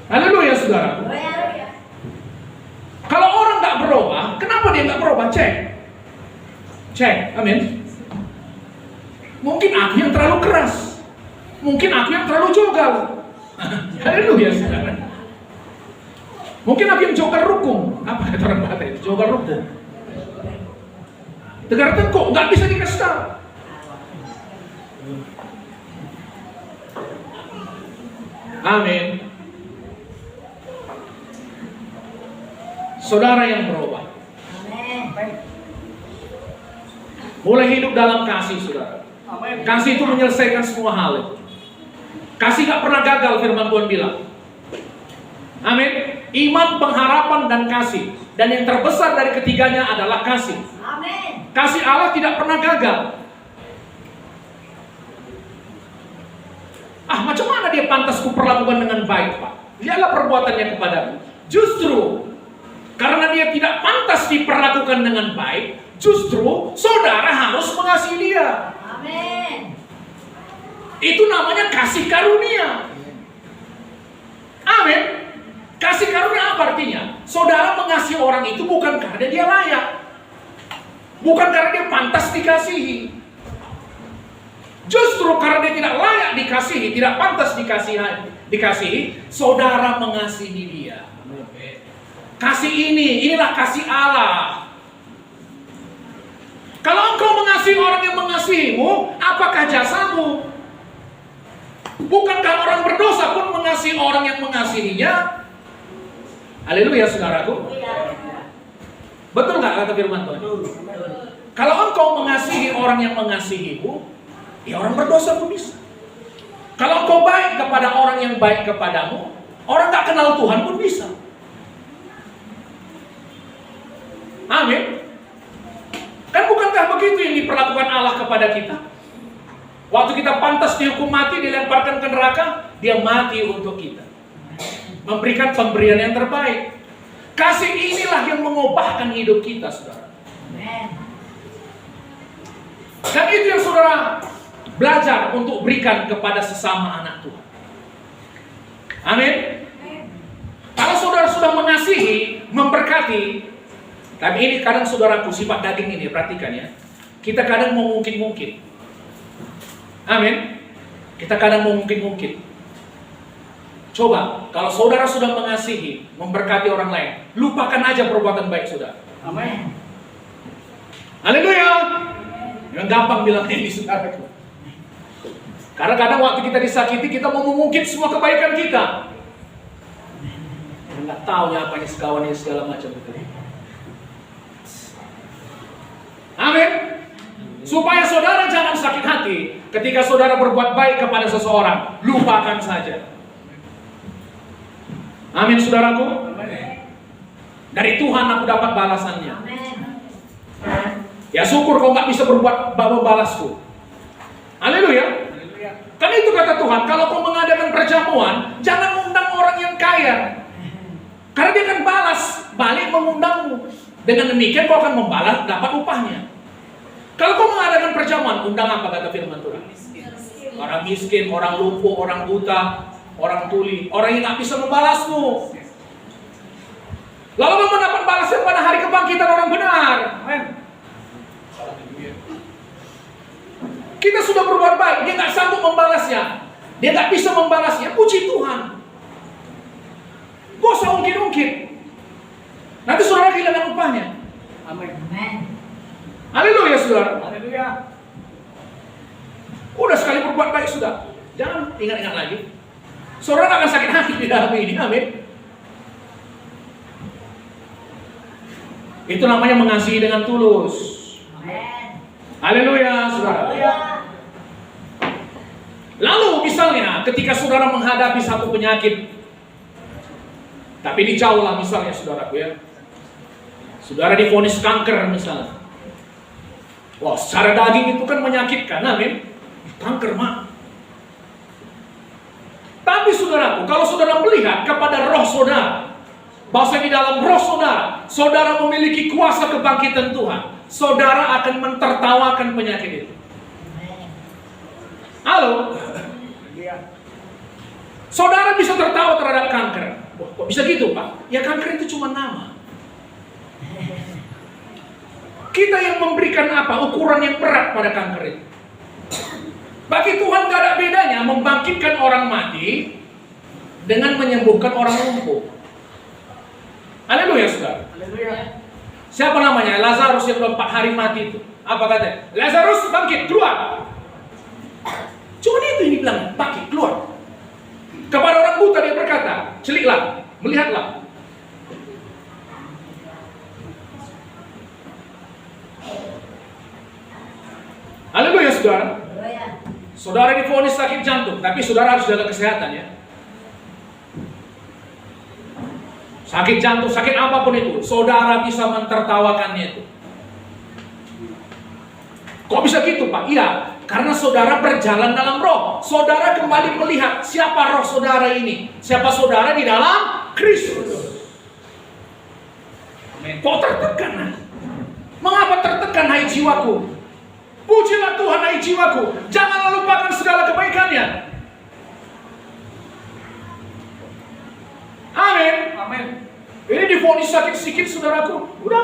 Speaker 1: Haleluya saudara. Kalau orang nggak berubah, kenapa dia nggak berubah? Cek, amin. Mungkin aku yang terlalu keras, mungkin aku yang terlalu jogal. Haleluya saudara. Mungkin aku yang jogal rukung. Apa kata orang Batak itu? Jogal rukung. Tegar tengkuk, nggak bisa dikasih tahu. Amin. Saudara yang berubah. Mulai hidup dalam kasih saudara. Kasih itu menyelesaikan semua hal itu. Kasih gak pernah gagal, firman Tuhan bilang. Amin. Iman, pengharapan, dan kasih. Dan yang terbesar dari ketiganya adalah kasih. Amin. Kasih Allah tidak pernah gagal. macam mana dia pantas kuperlakukan dengan baik, Pak? Lihatlah perbuatannya kepadamu. Justru karena dia tidak pantas diperlakukan dengan baik, justru saudara harus mengasihi dia.
Speaker 2: Amin.
Speaker 1: Itu namanya kasih karunia. Amin. Kasih karunia apa artinya? Saudara mengasihi orang itu bukan karena dia layak, bukan karena dia pantas dikasihi. Justru karena dia tidak layak dikasihi, tidak pantas dikasihi, saudara mengasihi dia. Kasih inilah kasih Allah. Kalau engkau mengasihi orang yang mengasihimu, apakah jasamu? Bukankah orang berdosa pun mengasihi orang yang mengasihinya? Haleluya, saudaraku. Betul nggak kata firman Tuhan? Kalau engkau mengasihi orang yang mengasihimu, ya orang berdosa pun bisa. Kalau engkau baik kepada orang yang baik kepadamu, orang tak kenal Tuhan pun bisa. Amin. Kan bukankah begitu yang diperlakukan Allah kepada kita? Waktu kita pantas dihukum mati, dilemparkan ke neraka, dia mati untuk kita, memberikan pemberian yang terbaik. Kasih inilah yang mengubahkan hidup kita, saudara. Dan itu yang saudara belajar untuk berikan kepada sesama anak Tuhan. Amin. Kalau saudara sudah mengasihi, memberkati, tapi ini kadang saudaraku sifat daging ini, perhatikan ya. Kita kadang mau mungkin-mungkin. Amin. Kita kadang mau mungkin-mungkin. Coba, kalau saudara sudah mengasihi, memberkati orang lain, lupakan aja perbuatan baik saudara.
Speaker 2: Amin.
Speaker 1: Haleluya. Yang gampang bilang ini saudara. Karena kadang waktu kita disakiti, kita mau mengungkit semua kebaikan kita. Nggak tahu ya apa ini sekawan ini segala macam itu. Amin. Supaya saudara jangan sakit hati ketika saudara berbuat baik kepada seseorang, lupakan saja. Amin, saudaraku. Dari Tuhan aku dapat balasannya. Ya syukur kau nggak bisa berbuat membalasku. Haleluya. Kan itu kata Tuhan, kalau kau mengadakan perjamuan, jangan undang orang yang kaya. Karena dia akan balas balik mengundangmu. Dengan demikian kau akan membalas, dapat upahnya. Kalau kau mengadakan perjamuan, undang apa kata firman Tuhan? Orang miskin, orang lumpuh, orang buta, orang tuli, orang yang tak bisa membalasmu. Lalu kau mendapat balasnya pada hari kebangkitan orang benar. Amen. Kita sudah berbuat baik, dia nggak sanggup membalasnya, dia nggak bisa membalasnya. Puji Tuhan. Gak usah ungkit-ungkit. Nanti saudara kehilangan upahnya. Amin. Haleluya, saudara.
Speaker 2: Haleluya.
Speaker 1: Udah sekali berbuat baik sudah, jangan ingat-ingat lagi. Saudara nggak akan sakit hati di dalam ini. Amin. Itu namanya mengasihi dengan tulus.
Speaker 2: Amin.
Speaker 1: Haleluya, saudara. Lalu misalnya ketika saudara menghadapi satu penyakit, tapi ini jauh lah misalnya saudaraku ya. Saudara divonis kanker misalnya. Wah, secara daging itu kan menyakitkan, amin. Kanker mah. Tapi saudaraku, kalau saudara melihat kepada roh saudara, bahwa di dalam roh saudara, saudara memiliki kuasa kebangkitan Tuhan, saudara akan mentertawakan penyakit itu. Halo? Saudara bisa tertawa terhadap kanker. Wah, kok bisa gitu, Pak? Ya kanker itu cuma nama. Kita yang memberikan apa? Ukuran yang berat pada kanker itu. Bagi Tuhan gak ada bedanya membangkitkan orang mati dengan menyembuhkan orang lumpuh. Haleluya, saudara.
Speaker 2: Haleluya.
Speaker 1: Siapa namanya? Lazarus yang udah 4 hari mati itu. Apa katanya? Lazarus bangkit, keluar. Cuma itu yang dibilang, bangkit, keluar. Kepada orang buta dia berkata, celiklah, melihatlah. Haleluya, saudara. Saudara divonis sakit jantung, tapi saudara harus jaga kesehatan ya. Sakit jantung, sakit apapun itu, saudara bisa mentertawakannya itu. Kok bisa gitu, Pak? Iya, Karena saudara berjalan dalam roh. Saudara kembali melihat siapa roh saudara ini. Siapa saudara di dalam Kristus. Kok tertekan? Mengapa tertekan hai jiwaku? Pujilah Tuhan hai jiwaku. Janganlah lupakan segala kebaikannya. Amin.
Speaker 3: Amin.
Speaker 1: Ini divonis sakit sedikit saudaraku. Udah.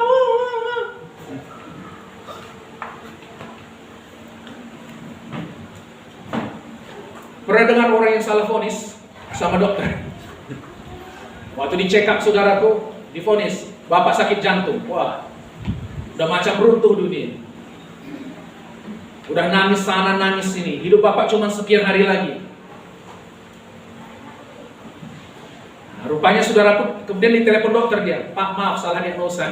Speaker 1: Pernah dengar orang yang salah vonis sama dokter? Waktu di check up saudaraku, divonis bapak sakit jantung. Wah, udah macam runtuh dunia. Udah nangis sana nangis sini. Hidup bapak cuma sekian hari lagi. Nah, rupanya saudaraku kemudian ditelepon dokter dia. Pak maaf salah diagnosa.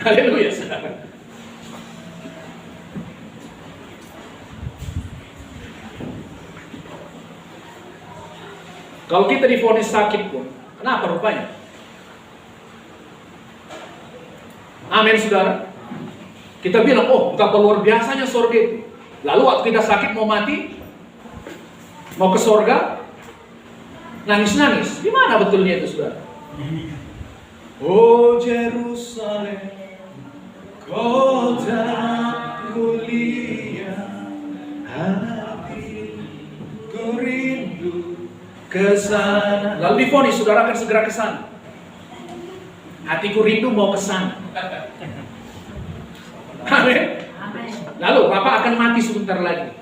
Speaker 1: Haleluya saudara. Kalau kita divonis sakit pun, kenapa rupanya? Amin saudara. Kita bilang, oh betapa luar biasanya sorga itu. Lalu waktu kita sakit mau mati, mau ke sorga, nangis-nangis. Gimana betulnya itu saudara? Oh Jerusalem, kota mulia, hatiku rindu ke sana. Lalu divonis saudara akan segera ke sana. Hatiku rindu mau ke sana. Amin. Lalu bapak akan mati sebentar lagi.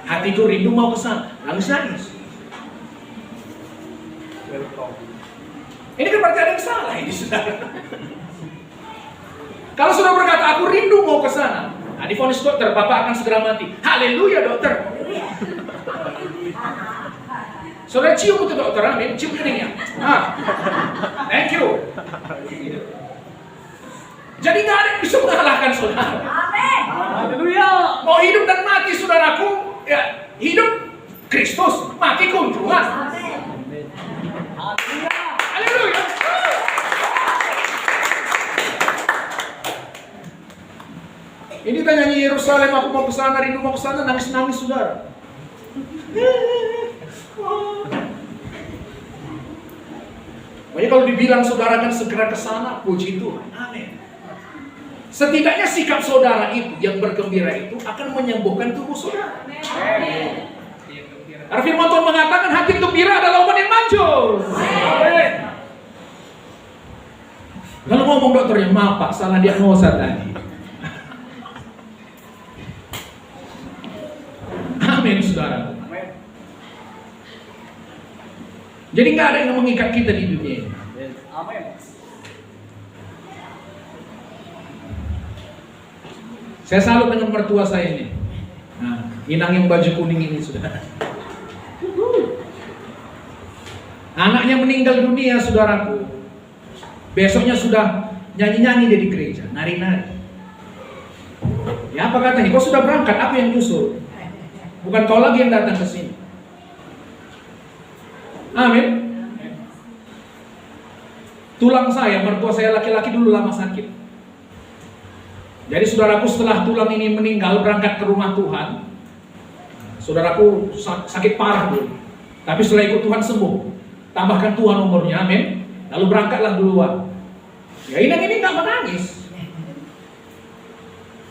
Speaker 1: Hatiku rindu mau ke sana. Nangis-nangis. Ini kan berarti ada yang salah ini saudara. Kalau sudah berkata aku rindu mau ke sana, nah divonis dokter bapak akan segera mati. Haleluya dokter. Saudara cium itu dokter, amin. Cium keningnya. Thank you. Jadi nggak ada yang bisa mengalahkan saudara.
Speaker 2: Amin.
Speaker 3: Haleluya.
Speaker 1: Mau hidup dan mati saudaraku, ya hidup Kristus, mati kunjungan.
Speaker 2: Amin.
Speaker 3: Haleluya.
Speaker 1: Haleluya. Ini kita nyanyi Yerusalem, aku mau ke sana, rindu mau ke sana, nangis-nangis saudara. Makanya kalau dibilang saudara kan segera ke sana, puji Tuhan. Amin. Setidaknya sikap saudara itu yang bergembira itu akan menyembuhkan tubuh saudara.
Speaker 3: Amin.
Speaker 1: Karena firman Tuhan mengatakan hati gembira adalah obat yang manjur.
Speaker 3: Amin.
Speaker 1: Lalu ngomong dokternya, maaf pak, salah diagnosa tadi. Amin saudara.
Speaker 3: Amin.
Speaker 1: Jadi nggak ada yang mengikat kita di dunia ini.
Speaker 3: Amin.
Speaker 1: Saya salut dengan mertua saya ini. Nah, Inang yang baju kuning ini saudara. Anaknya meninggal dunia saudaraku. Besoknya sudah nyanyi-nyanyi dia di gereja, nari-nari. Ya apa katanya? Kau sudah berangkat, aku yang nyusul. Bukan kau lagi yang datang ke sini. Amin. Tulang saya, mertua saya laki-laki dulu lama sakit. Jadi saudaraku setelah tulang ini meninggal berangkat ke rumah Tuhan. Saudaraku sakit parah dulu. Tapi setelah ikut Tuhan sembuh. Tambahkan Tuhan umurnya, amin. Lalu berangkatlah duluan. Ya Inang ini gak menangis.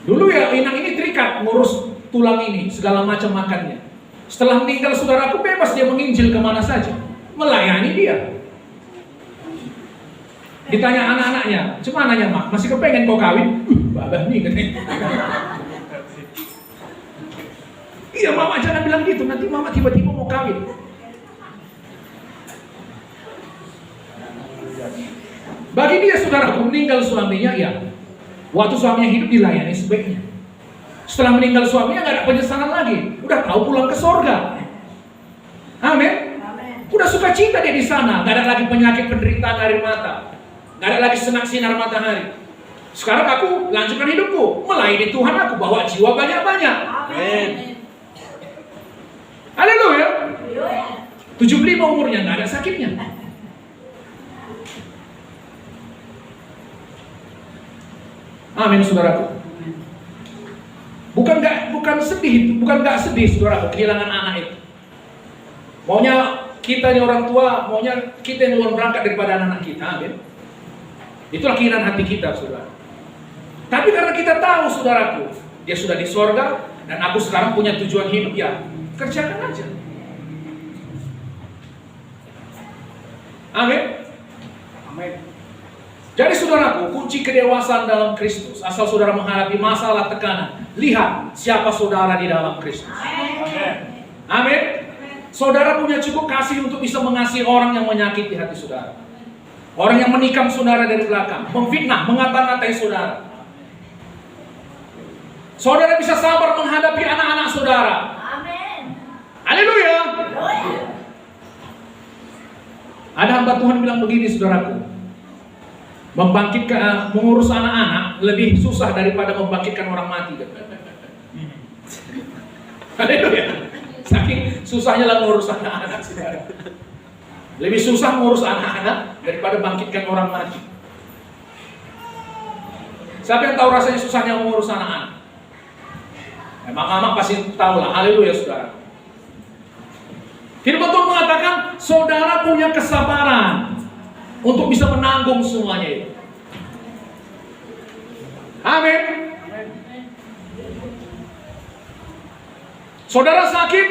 Speaker 1: Dulu ya Inang ini terikat ngurus tulang ini, segala macam makannya. Setelah meninggal saudaraku bebas dia menginjil kemana saja. Melayani dia. Ditanya anak-anaknya, cuman nanya mak, masih kepengen kau kawin? Babah nih katanya. Iya mama jangan bilang gitu, nanti mama tiba-tiba mau kawin. Bagi dia saudaraku meninggal suaminya ya, waktu suaminya hidup dilayani sebaiknya. Setelah meninggal suaminya gak ada penyesalan lagi, udah tahu pulang ke sorga. Amin. Udah sukacita dia di sana, gak ada lagi penyakit penderitaan air mata. Gak ada lagi senak sinar matahari. Sekarang aku lanjutkan hidupku, melayani Tuhan aku, bawa jiwa banyak-banyak.
Speaker 2: Amin.
Speaker 1: Haleluya. 75 umurnya, gak ada sakitnya. Amin, saudaraku. Bukan nggak sedih, saudaraku, kehilangan anak itu. Maunya kita ini orang tua, maunya kita yang duluan berangkat daripada anak-anak kita, amin. Itulah keinginan hati kita, saudara. Tapi karena kita tahu, saudaraku, dia sudah di sorga, dan aku sekarang punya tujuan hidup, ya kerjakan aja. Amin.
Speaker 3: Amin.
Speaker 1: Jadi saudaraku, kunci kedewasaan dalam Kristus, asal saudara menghadapi masalah tekanan, lihat siapa saudara di dalam Kristus.
Speaker 3: Amin.
Speaker 1: Amin. Saudara punya cukup kasih untuk bisa mengasihi orang yang menyakiti hati saudara. Orang yang menikam saudara dari belakang, memfitnah, mengata-ngatai saudara. Saudara bisa sabar menghadapi anak-anak saudara.
Speaker 2: Amin.
Speaker 1: Haleluya.
Speaker 2: Haleluya.
Speaker 1: Ada hamba Tuhan bilang begini, saudaraku. Mengurus anak-anak lebih susah daripada membangkitkan orang mati. Haleluya. Saking susahnya lah mengurus anak-anak, saudara. Lebih susah mengurus anak-anak daripada bangkitkan orang mati. Siapa yang tahu rasanya susahnya mengurus anak-anak? Mak-mak pasti tahu lah. Haleluya, saudara. Firman Tuhan mengatakan saudara punya kesabaran untuk bisa menanggung semuanya itu. Amin. Saudara sakit,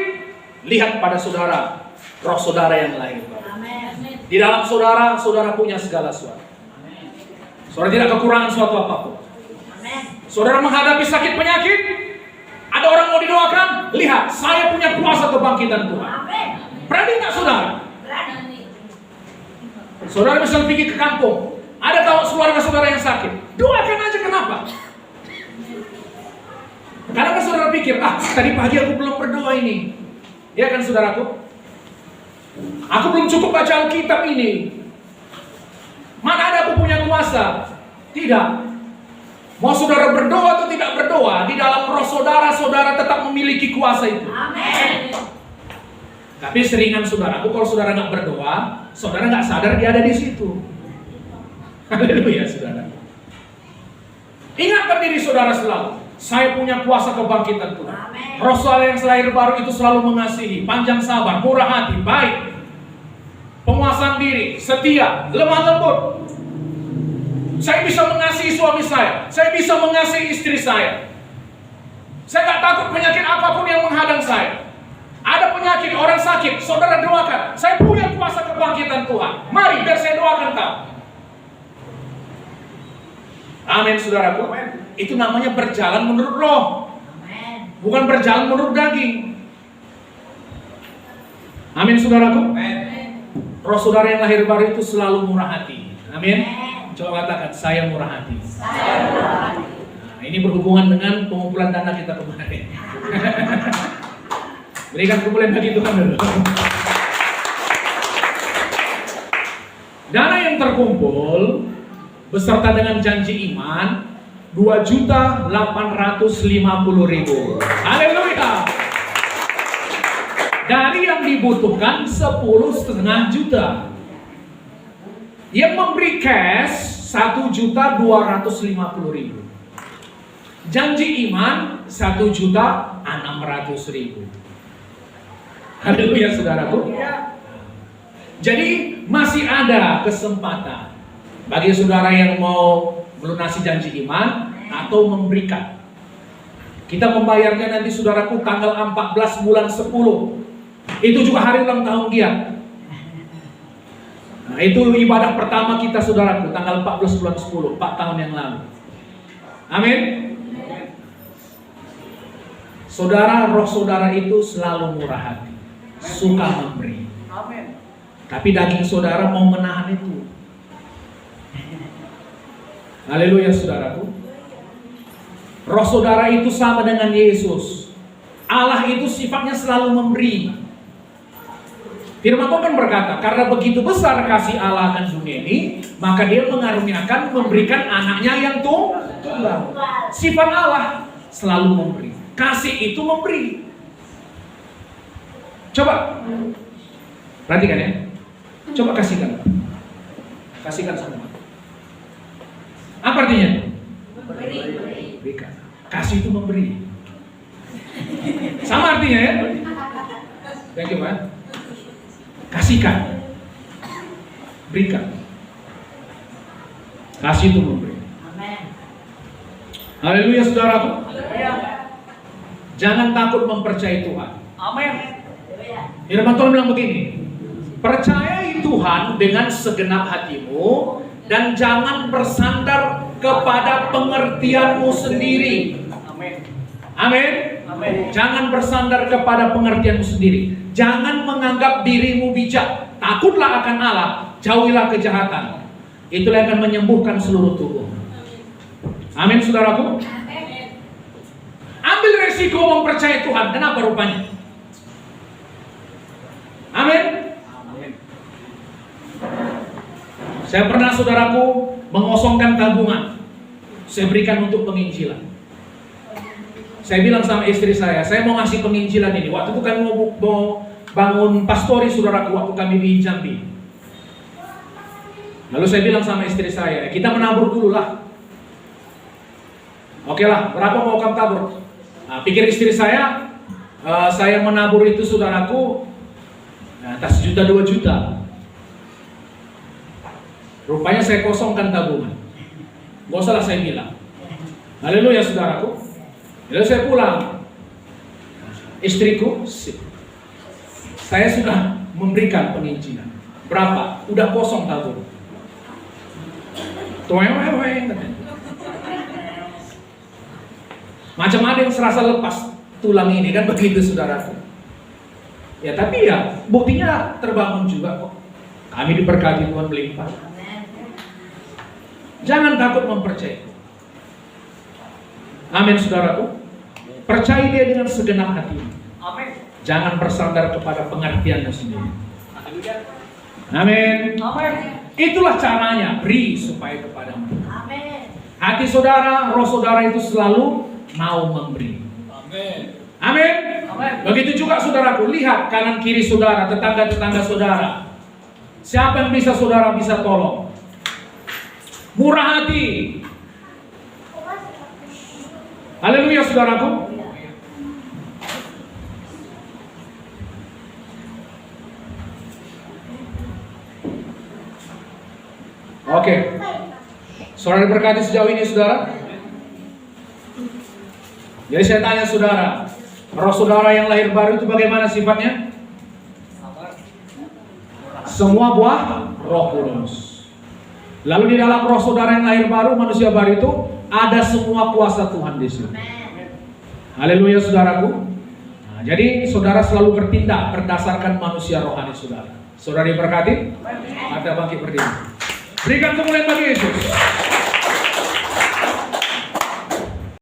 Speaker 1: lihat pada saudara, roh saudara yang lain.
Speaker 2: Amin.
Speaker 1: Di dalam saudara, saudara punya segala sesuatu. Saudara tidak kekurangan suatu apapun.
Speaker 2: Amin.
Speaker 1: Saudara menghadapi sakit penyakit, ada orang mau didoakan, lihat, saya punya kuasa kebangkitan Tuhan.
Speaker 2: Amin.
Speaker 1: Berani nggak saudara?
Speaker 2: Berani.
Speaker 1: Saudara bisa pergi ke kampung, ada tahu keluarga saudara yang sakit, doakan aja. Kenapa? Karena kan saudara pikir, tadi pagi aku belum berdoa ini. Ya kan saudaraku? Aku belum cukup baca Alkitab ini. Mana ada aku punya kuasa? Tidak. Mau saudara berdoa atau tidak berdoa, di dalam roh saudara, saudara tetap memiliki kuasa itu.
Speaker 2: Amin.
Speaker 1: Tapi seringan saudaraku, kalau saudara nggak berdoa, saudara nggak sadar dia ada di situ. Haleluya, saudara. Ingatkan diri saudara selalu, saya punya kuasa kebangkitan Tuhan.
Speaker 2: Amin.
Speaker 1: Roh saudara yang lahir baru itu selalu mengasihi, panjang sabar, murah hati, baik, penguasaan diri, setia, lemah lembut. Saya bisa mengasihi suami saya bisa mengasihi istri saya. Saya nggak takut penyakit apapun yang menghadang saya. Ada penyakit, orang sakit, saudara doakan. Saya punya kuasa kebangkitan Tuhan. Mari, biar saya doakan kau. Amin, saudaraku. Itu namanya berjalan menurut roh,
Speaker 2: Amin.
Speaker 1: bukan berjalan menurut daging. Amin, saudaraku. Roh saudara yang lahir baru itu selalu murah hati. Amin. Coba katakan, saya murah hati.
Speaker 2: Saya berani.
Speaker 1: Nah, ini berhubungan dengan pengumpulan dana kita kemarin. Berikan kemuliaan bagi Tuhan dulu. Dana yang terkumpul beserta dengan janji iman 2.850.000. Haleluya. Dari yang dibutuhkan 10,5 juta. Yang memberi cash 1.250.000. Janji iman 1.600.000. Haleluya, saudaraku. Jadi masih ada kesempatan bagi saudara yang mau melunasi janji iman atau memberikan. Kita membayarnya nanti, saudaraku, tanggal 14 bulan 10. Itu juga hari ulang tahun Giat. Nah, itu ibadah pertama kita, saudaraku, tanggal 14 bulan 10, 4 tahun yang lalu. Amin. Saudara, roh saudara itu selalu murah hati, suka memberi.
Speaker 3: Amin.
Speaker 1: Tapi daging saudara mau menahan itu. Haleluya, saudaraku. Roh saudara itu sama dengan Yesus. Allah itu sifatnya selalu memberi. Firman Tuhan kan berkata, karena begitu besar kasih Allah akan dunia ini, maka Dia mengaruniakan memberikan anaknya yang tunggal. Sifat Allah selalu memberi. Kasih itu memberi. Coba perhatikan ya. Coba kasihkan. Kasihkan sama. Apa artinya?
Speaker 2: Beri.
Speaker 1: Berikan. Kasih itu memberi. Sama artinya ya. Thank you, Pak. Kasihkan. Berikan. Kasih itu memberi.
Speaker 2: Amen.
Speaker 1: Haleluya saudaraku. Jangan takut mempercayai Tuhan.
Speaker 3: Amin.
Speaker 1: Firman Tuhan bilang begini, percayai Tuhan dengan segenap hatimu dan jangan bersandar kepada pengertianmu sendiri.
Speaker 3: Amin.
Speaker 1: Amin.
Speaker 3: Amin.
Speaker 1: Jangan bersandar kepada pengertianmu sendiri. Jangan menganggap dirimu bijak. Takutlah akan Allah, jauhilah kejahatan. Itulah yang akan menyembuhkan seluruh tubuh. Amin saudaraku. Ambil resiko mempercayai Tuhan. Kenapa rupanya? Amin.
Speaker 3: Amin.
Speaker 1: Saya pernah saudaraku mengosongkan tabungan. Saya berikan untuk penginjilan. Saya bilang sama istri saya mau ngasih penginjilan ini. Waktu itu kami mau bangun pastori saudaraku waktu kami di Jambi. Lalu saya bilang sama istri saya, kita menabur dulu lah. Oke lah, berapa mau kamu tabur? Nah, pikir istri saya menabur itu saudaraku, atas 1 juta 2 juta. Rupanya saya kosongkan tabungan. Gak usah lah saya bilang. Haleluya saudaraku. Lalu saya pulang. Istriku, saya sudah memberikan penginjilan. Berapa? Udah kosong tabungan. Macam ada yang serasa lepas tulang ini kan begitu saudaraku. Ya tapi ya buktinya terbangun juga kok. Kami diberkati Tuhan melimpah. Jangan takut mempercayai. Amin saudaraku. Percaya dia dengan segenap hati.
Speaker 3: Amin.
Speaker 1: Jangan bersandar kepada pengertianmu sendiri. Amin.
Speaker 3: Amin.
Speaker 1: Itulah caranya, beri supaya kepadamu.
Speaker 2: Amin.
Speaker 1: Hati saudara, roh saudara itu selalu mau memberi.
Speaker 3: Amin.
Speaker 1: Amin.
Speaker 3: Amin.
Speaker 1: Begitu juga saudaraku, lihat kanan kiri saudara, tetangga-tetangga saudara. Siapa yang bisa saudara bisa tolong? Murah hati. Haleluya saudaraku. Oke. Saudara diberkati sejauh ini saudara. Jadi saya tanya saudara, roh saudara yang lahir baru itu bagaimana sifatnya? Semua buah Roh Kudus. Lalu di dalam roh saudara yang lahir baru, manusia baru itu ada semua kuasa Tuhan di situ. Haleluya saudaraku. Nah, jadi saudara selalu bertindak berdasarkan manusia rohani saudara. Saudara diberkati? Ada bangkit berdiri. Berikan kemuliaan bagi Yesus.